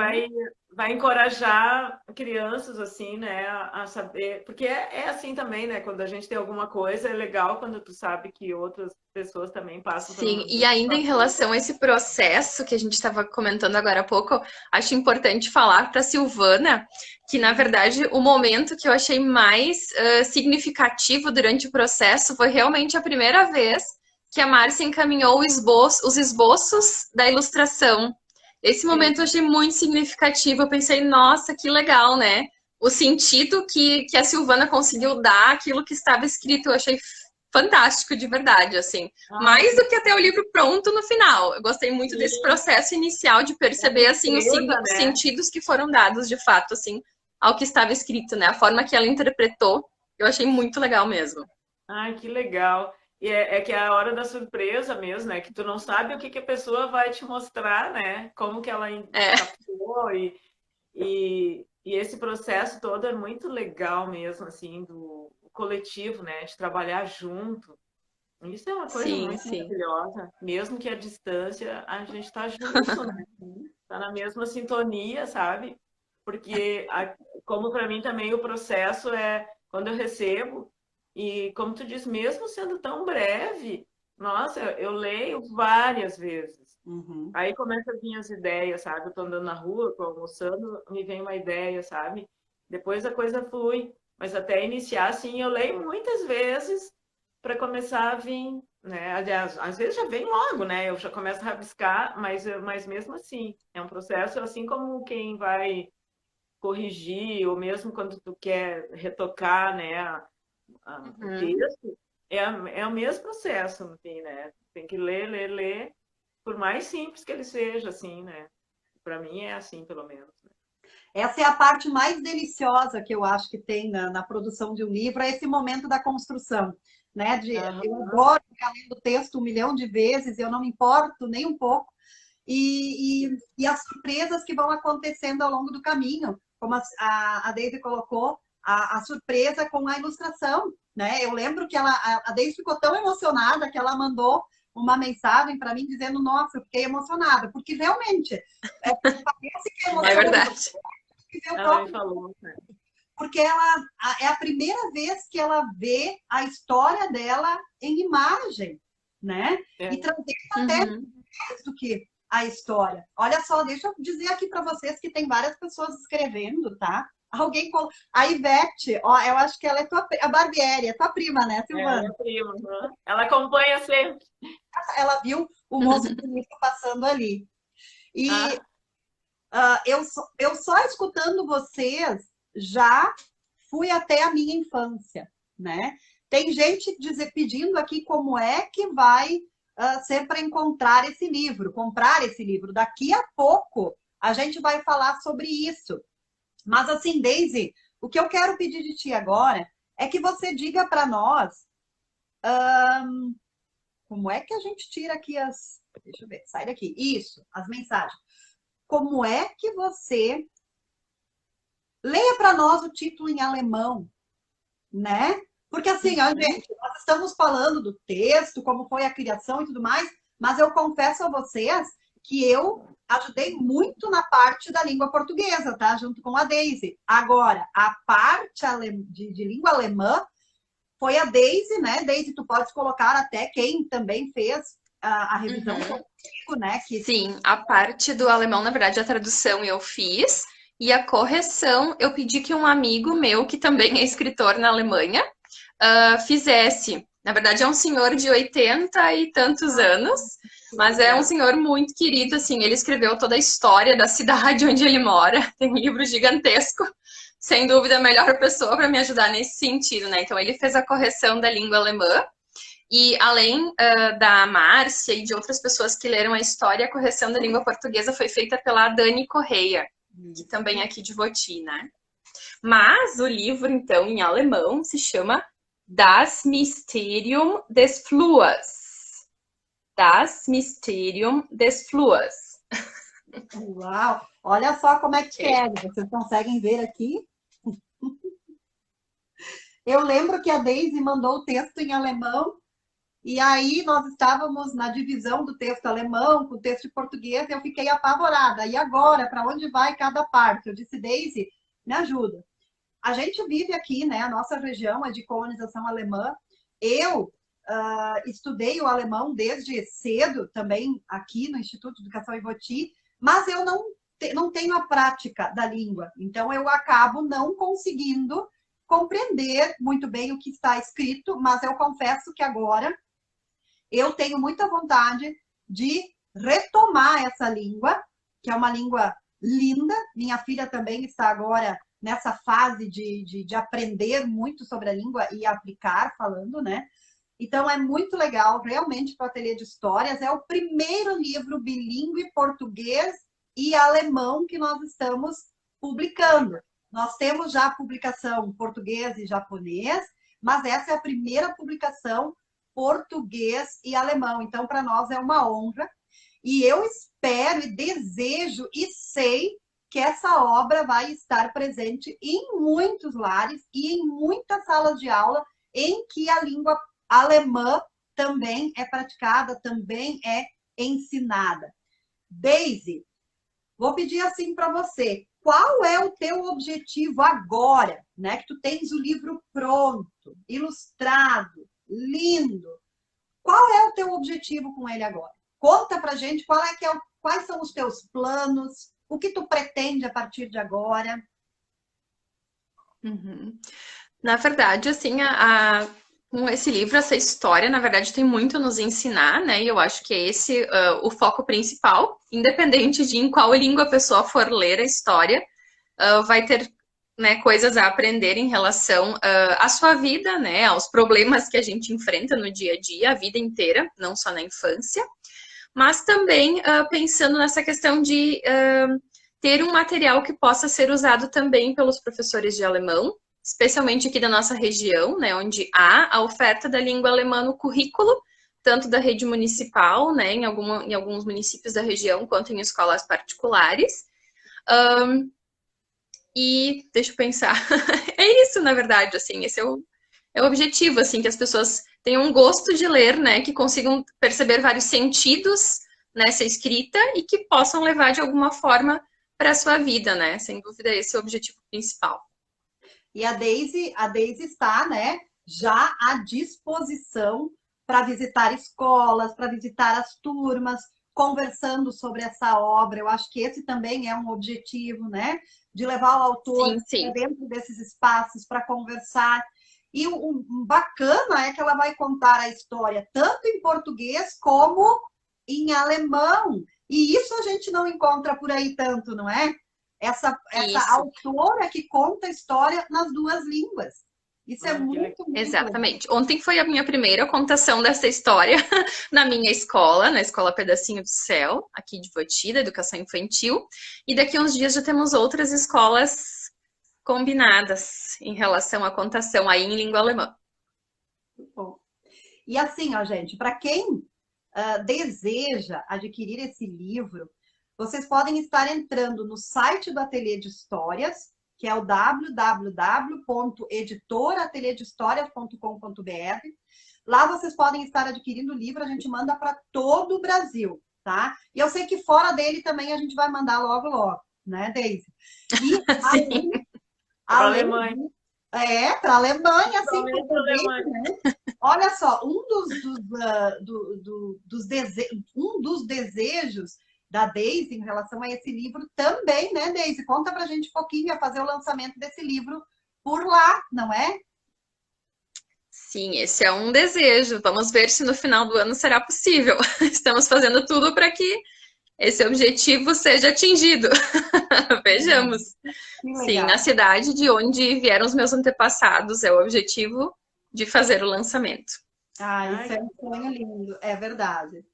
vai encorajar crianças, assim, né, a saber. Porque é assim também, né? Quando a gente tem alguma coisa, é legal quando tu sabe que outras pessoas também passam pela Sim, mesma e ainda em situação. relação a esse processo que a gente estava comentando agora há pouco, acho importante falar para a Silvana que, na verdade, o momento que eu achei mais significativo durante o processo foi realmente a primeira vez que a Márcia encaminhou os esboços da ilustração. Esse momento eu achei muito significativo. Eu pensei, nossa, que legal, né? O sentido que a Silvana conseguiu dar àquilo que estava escrito, eu achei fantástico, de verdade, assim. Mais do que até o livro pronto no final. Eu gostei muito desse processo inicial de perceber, assim, os sentidos que foram dados, de fato, assim, ao que estava escrito, né? A forma que ela interpretou, eu achei muito legal mesmo. Ai, que legal. E é que é a hora da surpresa mesmo, né? Que tu não sabe o que a pessoa vai te mostrar, né? Como que ela captou e esse processo todo é muito legal mesmo, assim, do coletivo, né? De trabalhar junto. Isso é uma coisa muito maravilhosa. Mesmo que a distância, a gente está junto, né? Está na mesma sintonia, sabe? Porque, como para mim também o processo é quando eu recebo, e como tu diz, mesmo sendo tão breve, nossa, eu leio várias vezes. Uhum. Aí começam a vir as ideias, sabe? Eu tô andando na rua, tô almoçando, me vem uma ideia, sabe? Depois a coisa flui. Mas até iniciar, assim, eu leio muitas vezes para começar a vir, né? Aliás, às vezes já vem logo, né? Eu já começo a rabiscar, mas mesmo assim, é um processo assim como quem vai corrigir, ou mesmo quando tu quer retocar, né, o texto, é o mesmo processo, enfim, né? Tem que ler, ler, ler, por mais simples que ele seja, assim, né? Para mim é assim, pelo menos. Né? Essa é a parte mais deliciosa que eu acho que tem na produção de um livro, é esse momento da construção. Né? Eu adoro ficar lendo o texto 1 milhão de vezes, eu não me importo nem um pouco. E as surpresas que vão acontecendo ao longo do caminho, como a Deise colocou, a surpresa com a ilustração. Né? Eu lembro que a Deise ficou tão emocionada que ela mandou uma mensagem para mim dizendo, nossa, eu fiquei emocionada, porque realmente parece que a emoção é verdade. Ela me falou, né? Porque é a primeira vez que ela vê a história dela em imagem, né? E trazer até mais do que a história. Olha só, deixa eu dizer aqui para vocês que tem várias pessoas escrevendo, tá? A Ivete, ó, eu acho que ela é a Barbieri, é tua prima, né, Silvana? É minha prima, ela acompanha sempre. Ela viu o moço bonito passando ali. E eu só escutando vocês já fui até a minha infância, né? Tem gente pedindo aqui como é que vai ser para encontrar esse livro, comprar esse livro. Daqui a pouco a gente vai falar sobre isso. Mas assim, Deise, o que eu quero pedir de ti agora é que você diga para nós como é que a gente tira aqui as... Deixa eu ver, sai daqui. Isso, as mensagens. Como é que você... Leia para nós o título em alemão, né? Porque assim, ó, gente, nós estamos falando do texto, como foi a criação e tudo mais, mas eu confesso a vocês que eu ajudei muito na parte da língua portuguesa, tá? Junto com a Deise. Agora, a parte de língua alemã foi a Deise, né? Deise, tu pode colocar até quem também fez a revisão comigo, né? Sim, a parte do alemão, na verdade, a tradução eu fiz. E a correção, eu pedi que um amigo meu, que também é escritor na Alemanha, fizesse. Na verdade, é um senhor de 80 e tantos anos, mas é um senhor muito querido, assim. Ele escreveu toda a história da cidade onde ele mora. Tem um livro gigantesco. Sem dúvida, a melhor pessoa para me ajudar nesse sentido, né? Então, ele fez a correção da língua alemã. E além da Márcia e de outras pessoas que leram a história, a correção da língua portuguesa foi feita pela Dani Correia, que também é aqui de Voti, né? Mas o livro, então, em alemão, se chama Das Mysterium des Flurs. Das Mysterium des Flurs. Uau! Olha só como é que Ok. escreve. Vocês conseguem ver aqui? Eu lembro que a Daisy mandou o texto em alemão e aí nós estávamos na divisão do texto alemão com o texto de português e eu fiquei apavorada. E agora, para onde vai cada parte? Eu disse, Daisy, me ajuda. A gente vive aqui, né? A nossa região é de colonização alemã. Eu estudei o alemão desde cedo, também aqui no Instituto de Educação Ivoti, mas eu não tenho a prática da língua. Então, eu acabo não conseguindo compreender muito bem o que está escrito, mas eu confesso que agora eu tenho muita vontade de retomar essa língua, que é uma língua linda. Minha filha também está agora nessa fase de aprender muito sobre a língua e aplicar falando, né? Então, é muito legal, realmente, para o Ateliê de Histórias. É o primeiro livro bilíngue português e alemão que nós estamos publicando. Nós temos já a publicação português e japonês, mas essa é a primeira publicação português e alemão. Então, para nós é uma honra. E eu espero e desejo e sei que essa obra vai estar presente em muitos lares e em muitas salas de aula em que a língua alemã também é praticada, também é ensinada. Daisy, vou pedir assim para você, qual é o teu objetivo agora, né? Que tu tens o livro pronto, ilustrado, lindo. Qual é o teu objetivo com ele agora? Conta pra gente quais são os teus planos, o que tu pretende a partir de agora. Uhum. Na verdade, assim, com esse livro, essa história, na verdade, tem muito a nos ensinar, né? E eu acho que é esse o foco principal, independente de em qual língua a pessoa for ler a história, vai ter, né, coisas a aprender em relação à sua vida, né? Aos problemas que a gente enfrenta no dia a dia, a vida inteira, não só na infância, mas também pensando nessa questão de ter um material que possa ser usado também pelos professores de alemão, especialmente aqui da nossa região, né, onde há a oferta da língua alemã no currículo, tanto da rede municipal, né, em alguns municípios da região, quanto em escolas particulares. E deixa eu pensar, é isso, na verdade, assim, esse é o objetivo, assim, que as pessoas tenham um gosto de ler, né, que consigam perceber vários sentidos nessa escrita e que possam levar de alguma forma para a sua vida, né, sem dúvida esse é o objetivo principal. E a Daisy está, né, já à disposição para visitar escolas, para visitar as turmas, conversando sobre essa obra. Eu acho que esse também é um objetivo, né, de levar o autor para dentro desses espaços para conversar. E o bacana é que ela vai contar a história tanto em português como em alemão. E isso a gente não encontra por aí tanto, não é? Essa autora que conta a história nas duas línguas. Isso é muito Exatamente. Legal. Ontem foi a minha primeira contação dessa história na minha escola, na Escola Pedacinho do Céu, aqui de Ivoti, da Educação Infantil. E daqui a uns dias já temos outras escolas combinadas em relação à contação aí em língua alemã. Bom. E assim, ó, gente, para quem deseja adquirir esse livro, vocês podem estar entrando no site do Ateliê de Histórias, que é o www.editorateliedhistorias.com.br. Lá vocês podem estar adquirindo o livro, a gente manda para todo o Brasil, tá? E eu sei que fora dele também a gente vai mandar logo, logo, né, Daisy? E para a Alemanha. Para a Alemanha, assim como Alemanha. Né? Olha só, um dos desejos da Daisy em relação a esse livro também, né, Daisy? Conta pra gente um pouquinho, vai fazer o lançamento desse livro por lá, não é? Sim, esse é um desejo. Vamos ver se no final do ano será possível. Estamos fazendo tudo para que esse objetivo seja atingido. Vejamos. Sim, na cidade de onde vieram os meus antepassados é o objetivo de fazer o lançamento. Isso é um sonho lindo, é verdade.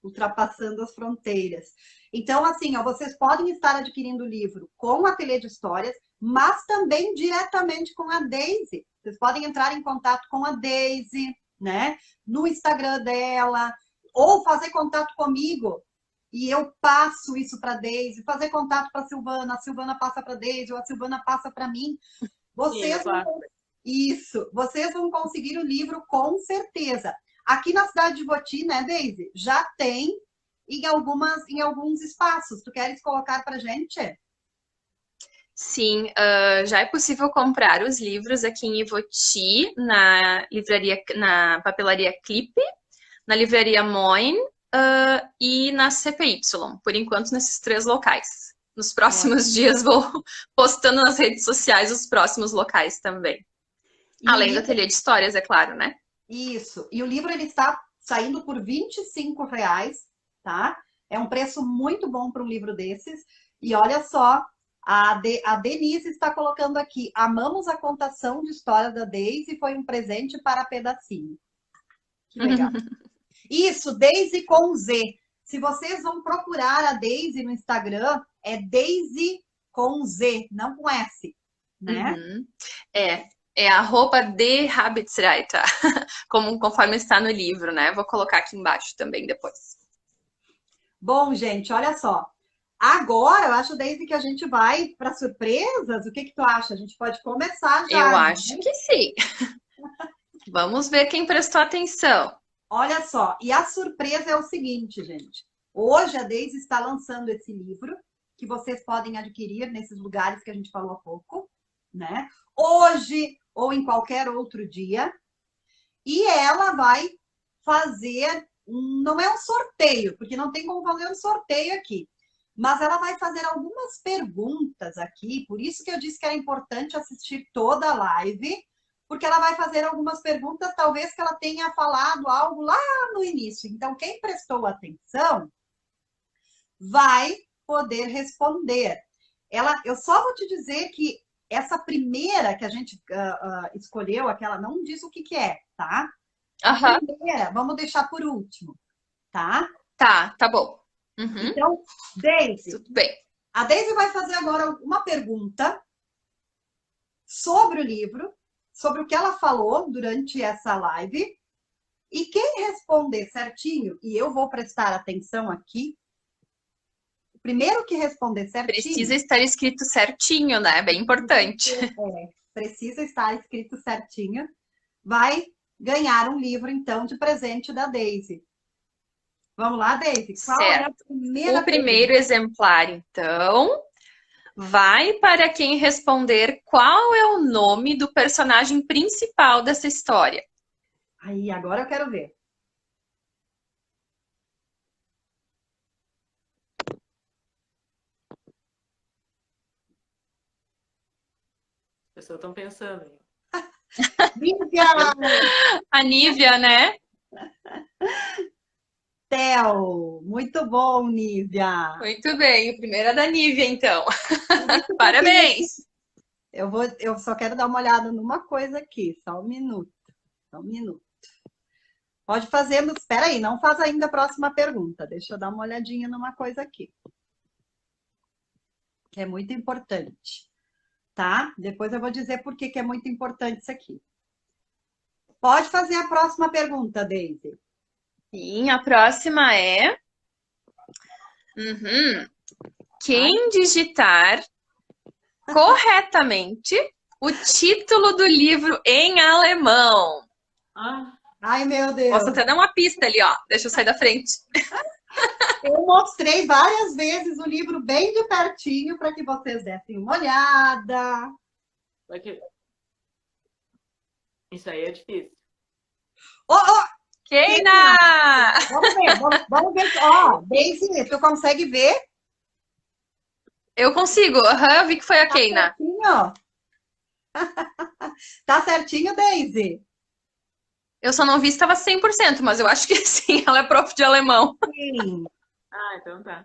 Ultrapassando as fronteiras. Então, assim, ó, vocês podem estar adquirindo o livro com o Ateliê de Histórias. mas também diretamente com a Daisy. Vocês podem entrar em contato com a Daisy, né? No Instagram dela, ou fazer contato comigo e eu passo isso para a Daisy, fazer contato para a Silvana passa para a Daisy, ou a Silvana passa para mim. Vocês vocês vão conseguir o livro com certeza. Aqui na cidade de Voti, né, Daisy? Já tem em alguns espaços. Tu queres colocar para gente? Sim, já é possível comprar os livros aqui em Ivoti, na papelaria Clipe, na livraria Moin e na CPY, por enquanto nesses 3 locais. Nos próximos dias vou postando nas redes sociais os próximos locais também. Além do ateliê de histórias, é claro, né? Isso. E o livro ele está saindo por R$25, tá? É um preço muito bom para um livro desses. E olha só, a Denise está colocando aqui: amamos a contação de história da Daisy, foi um presente para Pedacinho. Que legal. Isso, Daisy com Z. Se vocês vão procurar a Daisy no Instagram, é Daisy com Z, não com S, né? É arroba de Habitsreiter, conforme está no livro, né? Vou colocar aqui embaixo também depois. Bom, gente, olha só. Agora, eu acho, Daisy, que a gente vai para surpresas. O que tu acha? A gente pode começar já. Eu acho que sim. Vamos ver quem prestou atenção. Olha só, e a surpresa é o seguinte, gente. Hoje a Daisy está lançando esse livro, que vocês podem adquirir nesses lugares que a gente falou há pouco, né? Hoje ou em qualquer outro dia. E ela vai fazer, não é um sorteio, porque não tem como fazer um sorteio aqui. Mas ela vai fazer algumas perguntas aqui, por isso que eu disse que era importante assistir toda a live, porque ela vai fazer algumas perguntas, talvez que ela tenha falado algo lá no início. Então, quem prestou atenção vai poder responder. Eu só vou te dizer que essa primeira que a gente escolheu, aquela não diz o que é, tá? A primeira, vamos deixar por último, tá? Tá bom. Então, Daisy, tudo bem. A Daisy vai fazer agora uma pergunta sobre o livro, sobre o que ela falou durante essa live. E quem responder certinho, e eu vou prestar atenção aqui, o primeiro que responder certinho... Precisa estar escrito certinho, né? Bem importante. Precisa estar escrito certinho. Vai ganhar um livro, então, de presente da Daisy. Vamos lá, Daisy? Qual é a primeira primeiro exemplar, então, vai para quem responder qual é o nome do personagem principal dessa história. Aí, agora eu quero ver. As pessoas estão pensando. Nívia! A Nívia, né? Theo, muito bom, Nívia. Muito bem, o primeiro é da Nívia, então. Parabéns! Eu só quero dar uma olhada numa coisa aqui, só um minuto. Pode fazer, mas espera aí, não faz ainda a próxima pergunta. Deixa eu dar uma olhadinha numa coisa aqui. Que é muito importante, tá? Depois eu vou dizer por que é muito importante isso aqui. Pode fazer a próxima pergunta, Daisy. Sim, a próxima é... Quem digitar corretamente o título do livro em alemão? Ai, meu Deus. Posso até dar uma pista ali, ó. Deixa eu sair da frente. Eu mostrei várias vezes o livro bem de pertinho para que vocês dessem uma olhada. Isso aí é difícil. Keina! Vamos ver. Ó, Daisy, tu consegue ver? Eu consigo. Eu vi que foi a Keina. Certinho? Tá certinho, Daisy? Eu só não vi se estava 100%, mas eu acho que sim. Ela é prof de alemão. Sim. Então tá.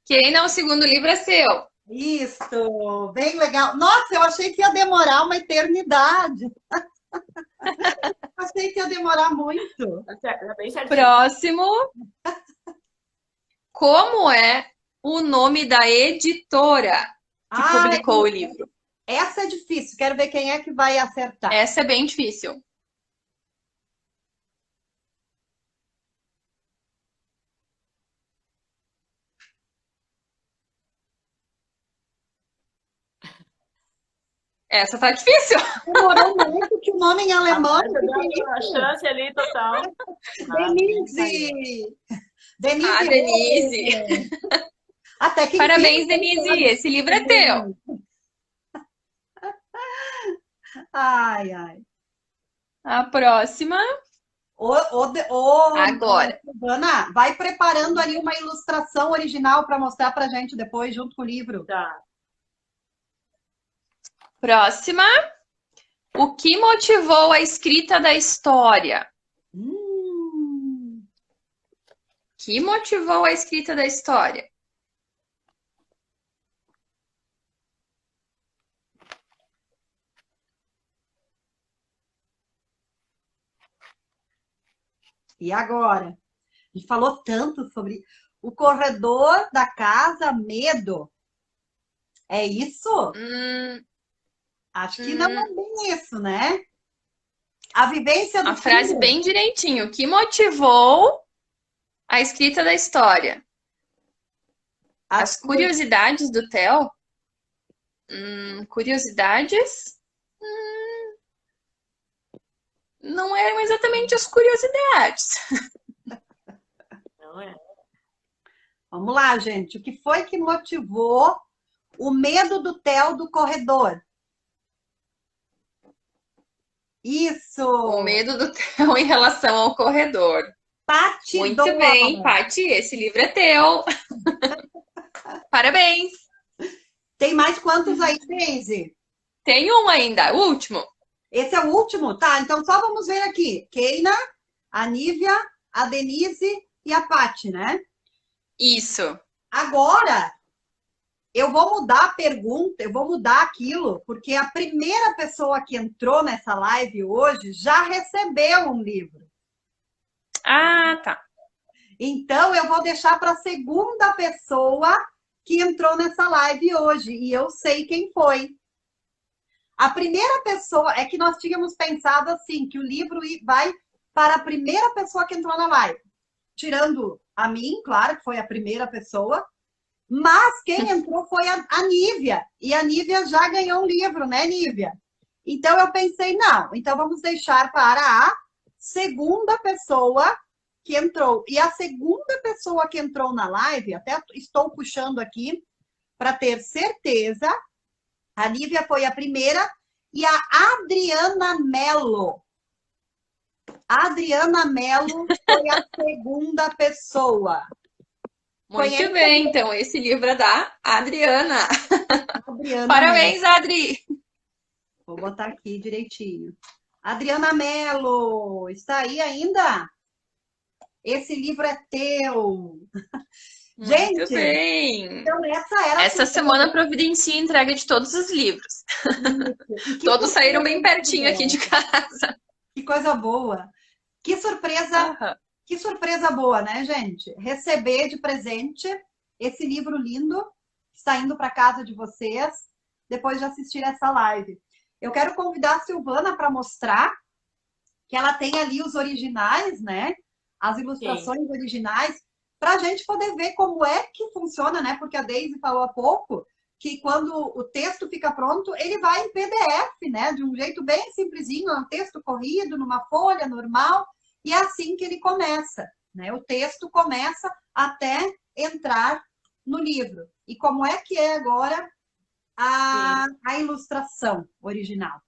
Keina, o segundo livro é seu. Isso, bem legal. Nossa, eu achei que ia demorar uma eternidade. Achei que ia demorar muito. Bem certinho. Próximo. Como é o nome da editora que publicou o livro? Essa é difícil, quero ver quem é que vai acertar. Essa é bem difícil. Essa tá difícil. Demorou muito, que o nome em alemão. A chance ali total. Denise! Denise! Ah, Denise! Até que Parabéns, Denise! Esse livro é teu! Ai, ai. A próxima. Agora. Ana, vai preparando ali uma ilustração original para mostrar pra gente depois, junto com o livro. Tá. Próxima. O que motivou a escrita da história? Que motivou a escrita da história? E agora? A gente falou tanto sobre o corredor da casa, medo. É isso? Acho que não é bem isso, né? A vivência do A frase bem direitinho. O que motivou a escrita da história? As curiosidades do Theo? Curiosidades? Não eram exatamente as curiosidades. Não é. Vamos lá, gente. O que foi que motivou o medo do Theo do corredor? Isso! O medo do Theo em relação ao corredor. Pati Muito bem, Pati, esse livro é teu. Parabéns! Tem mais quantos aí, Daisy? Tem um ainda, o último. Esse é o último? Tá, então só vamos ver aqui. Keina, a Nívia, a Denise e a Pati, né? Isso. Agora, eu vou mudar a pergunta, eu vou mudar aquilo, porque a primeira pessoa que entrou nessa live hoje já recebeu um livro. Ah, tá. Então, eu vou deixar para a segunda pessoa que entrou nessa live hoje, e eu sei quem foi. A primeira pessoa, é que nós tínhamos pensado assim, que o livro vai para a primeira pessoa que entrou na live. Tirando a mim, claro, que foi a primeira pessoa. Mas quem entrou foi a Nívia. E a Nívia já ganhou um livro, né, Nívia? Então eu pensei, não, então vamos deixar para a segunda pessoa que entrou. E a segunda pessoa que entrou na live, até estou puxando aqui para ter certeza, a Nívia foi a primeira e a Adriana Mello. A Adriana Mello foi a segunda pessoa. Muito bem, então esse livro é da Adriana. Parabéns, Mello. Adri! Vou botar aqui direitinho. Adriana Mello, está aí ainda? Esse livro é teu. Gente, muito bem. Então essa era essa semana providencia a entrega de todos os livros. Todos saíram bem pertinho aqui de casa. Que coisa boa. Que surpresa. Que surpresa boa, né, gente? Receber de presente esse livro lindo que está indo para casa de vocês depois de assistir essa live. Eu quero convidar a Silvana para mostrar que ela tem ali os originais, né? As ilustrações originais, para a gente poder ver como é que funciona, né? Porque a Daisy falou há pouco que quando o texto fica pronto, ele vai em PDF, né? De um jeito bem simplesinho, é um texto corrido, numa folha normal. E é assim que ele começa, né? O texto começa até entrar no livro. E como é que é agora a ilustração original?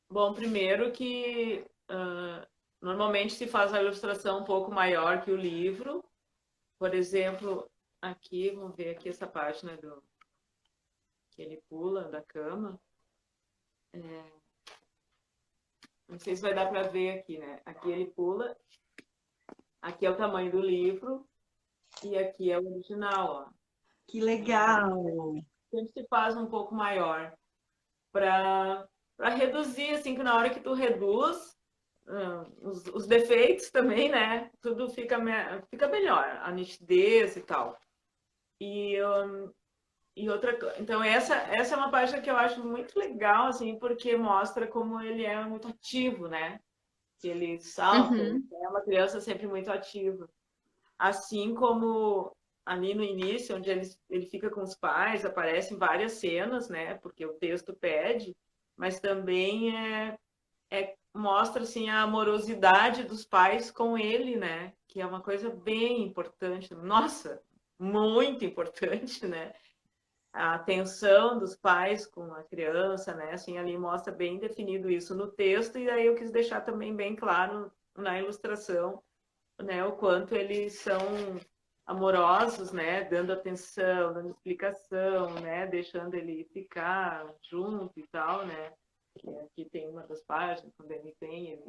Bom, primeiro que normalmente se faz a ilustração um pouco maior que o livro. Por exemplo, aqui, vamos ver aqui essa página que ele pula da cama. Não sei se vai dar para ver aqui, né? Aqui ele pula. Aqui é o tamanho do livro. E aqui é o original, ó. Que legal! Sempre se faz um pouco maior. Para reduzir, assim, que na hora que tu reduz, os defeitos também, né? Tudo fica melhor. A nitidez e tal. E Então essa é uma página que eu acho muito legal, assim, porque mostra como ele é muito ativo, né? Que ele salta, Uhum. é uma criança sempre muito ativa. Assim como ali no início, onde ele fica com os pais, aparecem várias cenas, né? Porque o texto pede, mas também mostra assim a amorosidade dos pais com ele, né? Que é uma coisa bem importante. Nossa, muito importante, né? A atenção dos pais com a criança, né? Assim, ali mostra bem definido isso no texto, e aí eu quis deixar também bem claro na ilustração, né? O quanto eles são amorosos, né? Dando atenção, dando explicação, né? Deixando ele ficar junto e tal, né? Aqui tem uma das páginas, quando ele vem,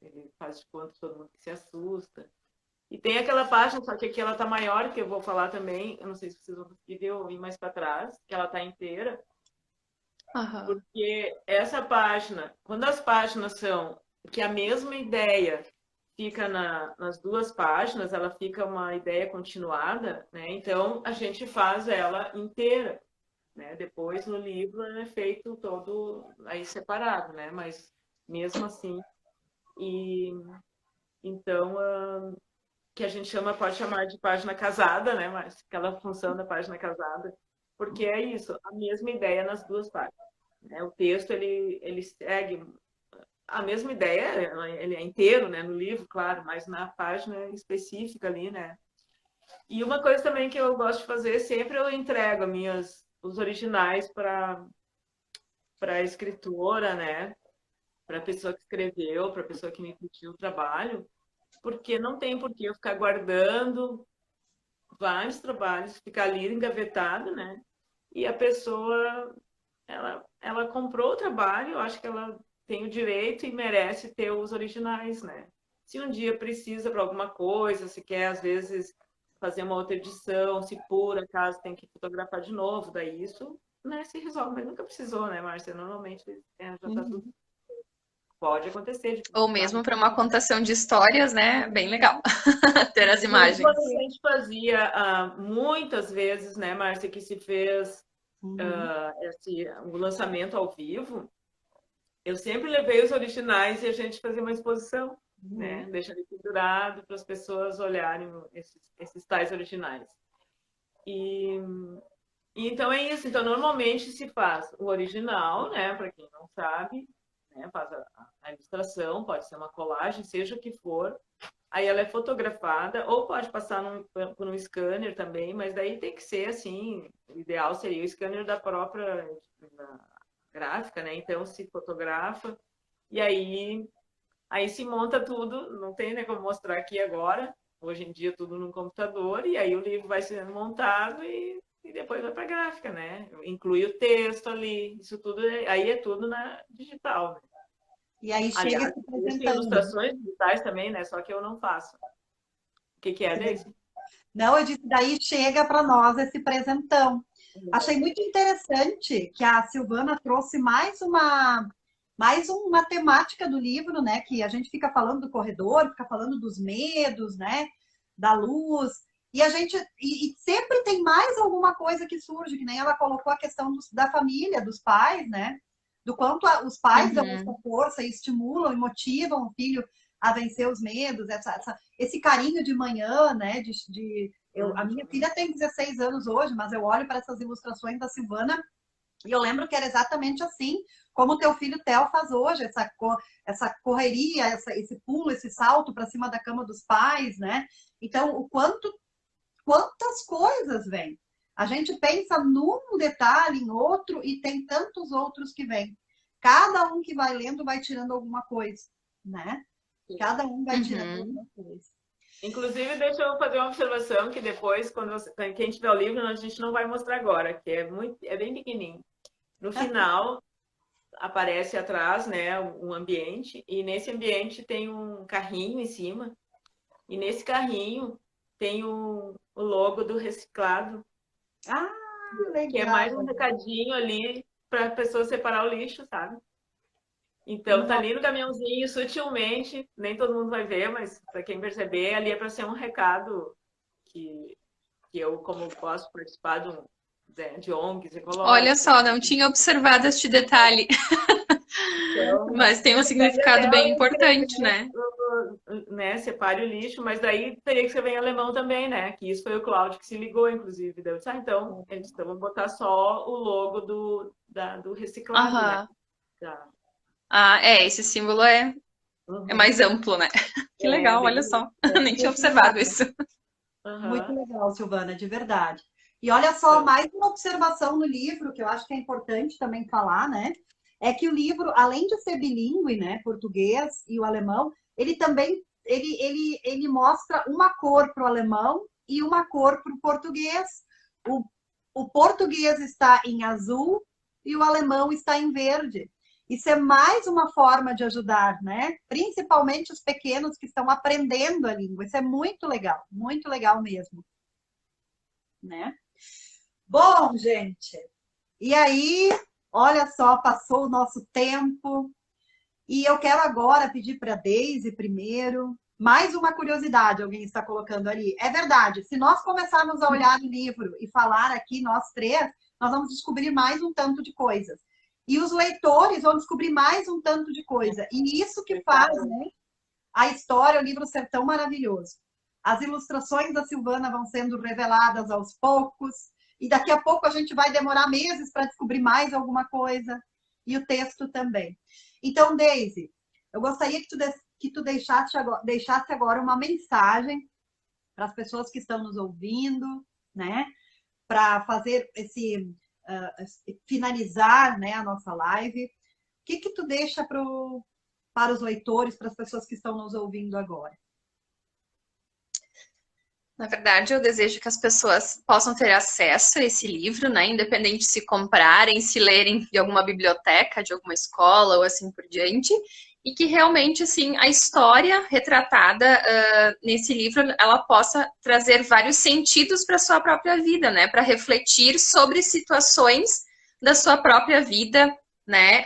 ele faz de conta todo mundo que se assusta. E tem aquela página, só que aqui ela tá maior, que eu vou falar também, eu não sei se vocês vão conseguir ver ou ir mais para trás, que ela tá inteira, Uhum. porque essa página, quando as páginas são que a mesma ideia fica nas duas páginas, ela fica uma ideia continuada, né? Então a gente faz ela inteira, né? Depois no livro é feito todo aí separado, né? Mas mesmo assim, e então que a gente pode chamar de página casada, né? Mas aquela função da página casada, porque é isso, a mesma ideia nas duas páginas, né? O texto ele segue a mesma ideia, ele é inteiro, né? No livro, claro, mas na página específica ali, né? E uma coisa também que eu gosto de fazer, sempre eu entrego os originais para a escritora, né? Para a pessoa que escreveu, para a pessoa que me pediu o trabalho, porque não tem por que eu ficar guardando vários trabalhos, ficar ali engavetado, né? E a pessoa, ela comprou o trabalho, eu acho que ela tem o direito e merece ter os originais, né? Se um dia precisa para alguma coisa, se quer, às vezes, fazer uma outra edição, se por acaso tem que fotografar de novo, daí isso, né, se resolve. Mas nunca precisou, né, Márcia? Normalmente já está tudo. Uhum. Pode acontecer de Ou precisar. mesmo para uma contação de histórias, né? Bem legal ter as Mesmo quando imagens. a gente fazia muitas vezes, né, Márcia, que se fez Uhum. o lançamento ao vivo, eu sempre levei os originais e a gente fazia uma exposição, né? Uhum. Deixa ali pendurado para as pessoas olharem esses tais originais. E, então é isso. Então, normalmente se faz o original, né? Para quem não sabe, né? Faz a ilustração, pode ser uma colagem, seja o que for. Aí ela é fotografada, ou pode passar por um scanner também, mas daí tem que ser assim, o ideal seria o scanner da própria gráfica, né? Então se fotografa e aí se monta tudo, não tem, né, como mostrar aqui agora. Hoje em dia tudo no computador e aí o livro vai sendo montado e depois vai para a gráfica, né? Inclui o texto ali, isso tudo aí é tudo na digital, né? E aí chega Aliás, se existem apresentando. ilustrações digitais também, né? Só que eu não faço. O que é, Daisy? Não, eu disse, daí chega para nós esse presentão. Achei muito interessante que a Silvana trouxe mais uma temática do livro, né? Que a gente fica falando do corredor, fica falando dos medos, né? Da luz. E a gente e sempre tem mais alguma coisa que surge, que nem ela colocou a questão da família, dos pais, né? Do quanto os pais dão essa Uhum. força e estimulam e motivam o filho a vencer os medos, esse carinho de manhã, né? A minha filha tem 16 anos hoje, mas eu olho para essas ilustrações da Silvana e eu lembro que era exatamente assim, como o teu filho Theo faz hoje, essa correria, esse pulo, esse salto para cima da cama dos pais, né? Então, quantas coisas vêm. A gente pensa num detalhe, em outro, e tem tantos outros que vêm. Cada um que vai lendo vai tirando alguma coisa, né? Cada um vai tirando Uhum. alguma coisa. Inclusive, deixa eu fazer uma observação que depois, quem tiver o livro, a gente não vai mostrar agora, que é bem pequenininho. No final, aparece atrás, né, um ambiente, e nesse ambiente tem um carrinho em cima, e nesse carrinho tem o logo do reciclado, Ah, que é mais legal. um recadinho ali para a pessoa separar o lixo, sabe? Então, tá Nossa, ali no caminhãozinho, sutilmente, nem todo mundo vai ver, mas para quem perceber, ali é para ser um recado que eu, como posso participar né, de ONGs Olha ecológicas. só, não tinha observado este detalhe, Então, mas tem um significado até bem importante, né? né, separe o lixo, mas daí teria que escrever em alemão também, né? Que isso foi o Cláudio que se ligou, inclusive. Daí eu disse, então, vamos botar só o logo do reciclado, né? Aham. Da- Ah, esse símbolo é Uhum. mais amplo, né? Que É, legal, olha bem, só. Nem tinha Muito observado legal. isso. Muito uhum. legal, Silvana, de verdade. E olha só, Então, mais uma observação no livro, que eu acho que é importante também falar, né? É que o livro, além de ser bilíngue, né, português e o alemão, ele também ele mostra uma cor para o alemão e uma cor para o português. O, o português está em azul e o alemão está em verde. Isso é mais uma forma de ajudar, né? Principalmente os pequenos que estão aprendendo a língua. Isso é muito legal mesmo, né? Bom, gente, e aí, olha só, passou o nosso tempo e eu quero agora pedir para a Deise primeiro. Mais uma curiosidade, alguém está colocando ali. É verdade, se nós começarmos a olhar o livro e falar aqui, nós três, nós vamos descobrir mais um tanto de coisas. E os leitores vão descobrir mais um tanto de coisa. E isso que faz, né, a história, o livro ser tão maravilhoso. As ilustrações da Silvana vão sendo reveladas aos poucos, e daqui a pouco a gente vai demorar meses para descobrir mais alguma coisa, e o texto também. Então, Deise, eu gostaria que tu deixasse agora uma mensagem para as pessoas que estão nos ouvindo, né? Para fazer finalizar, né, a nossa live. O que tu deixa para os leitores, para as pessoas que estão nos ouvindo agora? Na verdade, eu desejo que as pessoas possam ter acesso a esse livro, né? Independente se comprarem, se lerem de alguma biblioteca, de alguma escola ou assim por diante, e que realmente, assim, a história retratada nesse livro, ela possa trazer vários sentidos para a sua própria vida, né? Para refletir sobre situações da sua própria vida, né?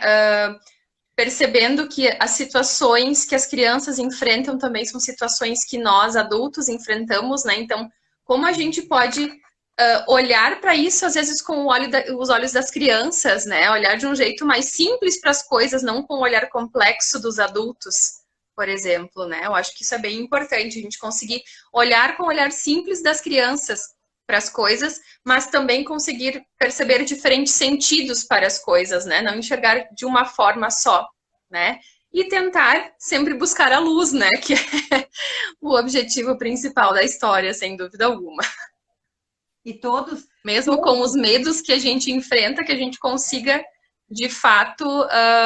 Percebendo que as situações que as crianças enfrentam também são situações que nós, adultos, enfrentamos, né? Então, como a gente pode olhar para isso, às vezes, com os olhos das crianças, né? Olhar de um jeito mais simples para as coisas, não com o olhar complexo dos adultos, por exemplo, né? Eu acho que isso é bem importante, a gente conseguir olhar com o olhar simples das crianças para as coisas, mas também conseguir perceber diferentes sentidos para as coisas, né? Não enxergar de uma forma só, né? E tentar sempre buscar a luz, né? Que é o objetivo principal da história, sem dúvida alguma. E todos, Mesmo com os medos que a gente enfrenta, que a gente consiga, de fato,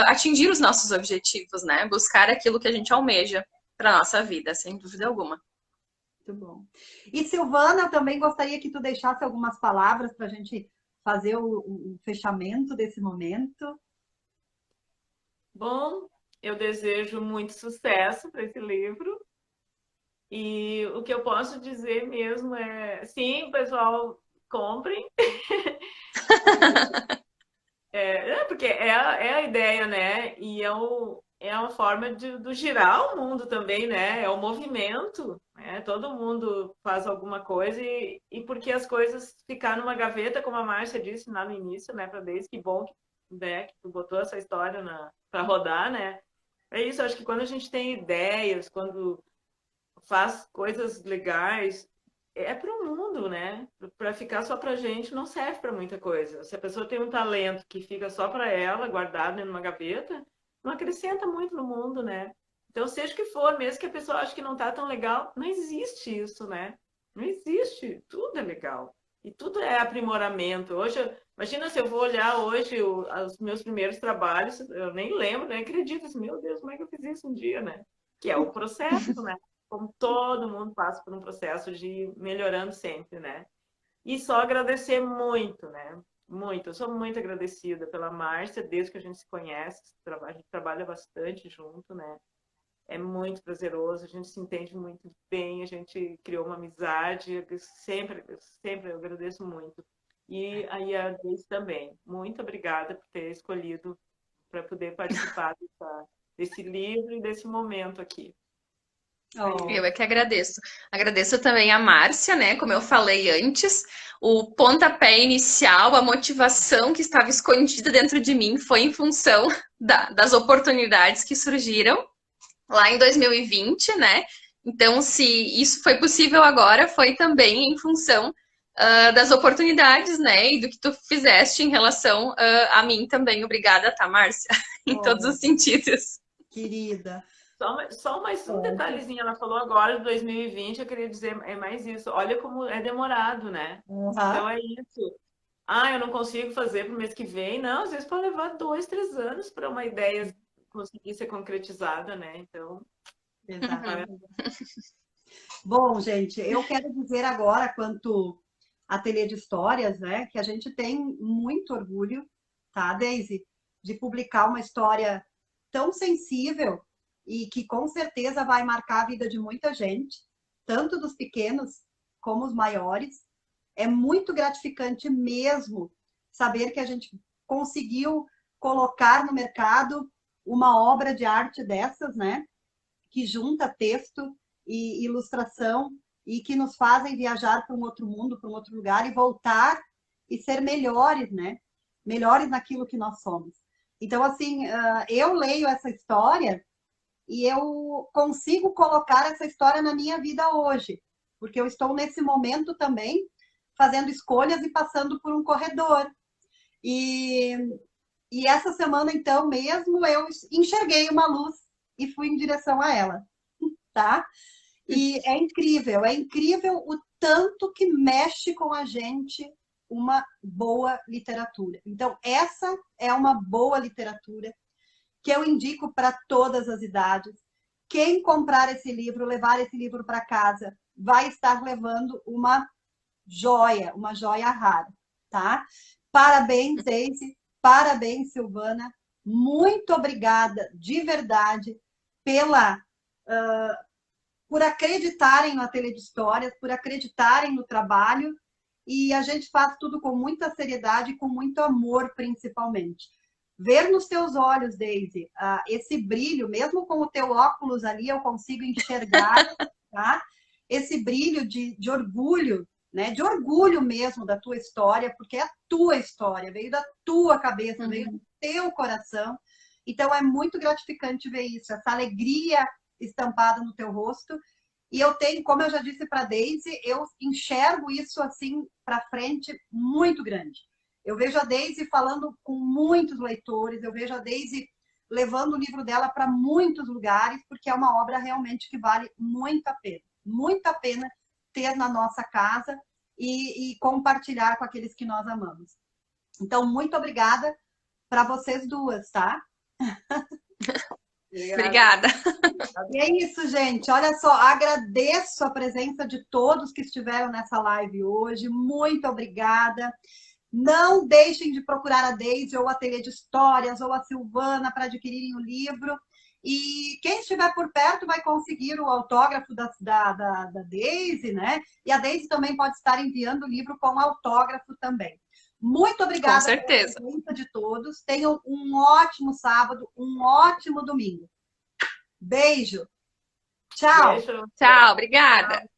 atingir os nossos objetivos, né? Buscar aquilo que a gente almeja para a nossa vida, sem dúvida alguma. muito bom. E Silvana, eu também gostaria que tu deixasse algumas palavras para a gente fazer o fechamento desse momento. bom, eu desejo muito sucesso para esse livro. E o que eu posso dizer mesmo é, sim, pessoal, comprem. Porque é a ideia, né? E é uma forma do girar o mundo também, né? É o movimento, né? Todo mundo faz alguma coisa e porque as coisas ficar numa gaveta, como a Márcia disse lá no início, né? Para desde que bom né, que tu botou essa história para rodar, né? É isso, acho que quando a gente tem ideias, quando faz coisas legais, é para o mundo, né? Para ficar só para gente não serve para muita coisa. Se a pessoa tem um talento que fica só para ela, guardado numa gaveta, não acrescenta muito no mundo, né? Então, seja o que for, mesmo que a pessoa ache que não está tão legal, não existe isso, né? Não existe. Tudo é legal. E tudo é aprimoramento. Hoje, imagina se eu vou olhar hoje os meus primeiros trabalhos, eu nem lembro, nem acredito. Assim, meu Deus, como é que eu fiz isso um dia, né? Que é o processo, né? Como todo mundo passa por um processo de ir melhorando sempre, né? E só agradecer muito, né? Muito. Eu sou muito agradecida pela Márcia, desde que a gente se conhece, a gente trabalha bastante junto, né? É muito prazeroso, a gente se entende muito bem, a gente criou uma amizade, sempre eu agradeço muito. E aí a Deise também. Muito obrigada por ter escolhido para poder participar desse livro e desse momento aqui. Oh. Eu é que agradeço. Agradeço também a Márcia, né? Como eu falei antes, o pontapé inicial, a motivação que estava escondida dentro de mim foi em função das oportunidades que surgiram lá em 2020, né? Então, se isso foi possível agora, foi também em função das oportunidades, né? E do que tu fizeste em relação a mim também. Obrigada, tá, Márcia? Em todos os sentidos. Querida. Só mais um detalhezinho, ela falou agora de 2020, eu queria dizer, é mais isso. Olha como é demorado, né? Então é isso. Eu não consigo fazer para o mês que vem. Não, às vezes pode levar 2, 3 anos para uma ideia conseguir ser concretizada, né? Então. Exatamente. Bom, gente, eu quero dizer agora, quanto ateliê de histórias, né, que a gente tem muito orgulho, tá, Daisy, de publicar uma história tão sensível e que com certeza vai marcar a vida de muita gente, tanto dos pequenos como os maiores. É muito gratificante mesmo saber que a gente conseguiu colocar no mercado uma obra de arte dessas, né? Que junta texto e ilustração e que nos fazem viajar para um outro mundo, para um outro lugar e voltar e ser melhores, né? Melhores naquilo que nós somos. Então, assim, eu leio essa história e eu consigo colocar essa história na minha vida hoje, porque eu estou nesse momento também fazendo escolhas e passando por um corredor. E essa semana, então, mesmo, eu enxerguei uma luz e fui em direção a ela, tá? E é incrível o tanto que mexe com a gente uma boa literatura. Então, essa é uma boa literatura que eu indico para todas as idades. Quem comprar esse livro, levar esse livro para casa, vai estar levando uma joia rara, tá? Parabéns, Daisy, parabéns, Silvana. Muito obrigada, de verdade, por acreditarem no Ateliê de Histórias, por acreditarem no trabalho. E a gente faz tudo com muita seriedade e com muito amor, principalmente. Ver nos teus olhos, Daisy, esse brilho, mesmo com o teu óculos ali, eu consigo enxergar, tá? Esse brilho de orgulho, né? De orgulho mesmo da tua história, porque é a tua história, veio da tua cabeça, veio do teu coração. Então, é muito gratificante ver isso, essa alegria estampada no teu rosto. E eu tenho, como eu já disse para a Daisy, eu enxergo isso assim para frente muito grande. Eu vejo a Daisy falando com muitos leitores, eu vejo a Daisy levando o livro dela para muitos lugares, porque é uma obra realmente que vale muito a pena ter na nossa casa e compartilhar com aqueles que nós amamos. Então, muito obrigada para vocês duas, tá? Obrigada. E é isso, gente. Olha só, agradeço a presença de todos que estiveram nessa live hoje. Muito obrigada. Não deixem de procurar a Daisy ou o Ateliê de Histórias ou a Silvana para adquirirem o livro. E quem estiver por perto vai conseguir o autógrafo da Daisy, né? E a Daisy também pode estar enviando o livro com autógrafo também. Muito obrigada com certeza. pela presença de todos. Tenham um ótimo sábado, um ótimo domingo. Beijo. Tchau. Beijo. Tchau, obrigada.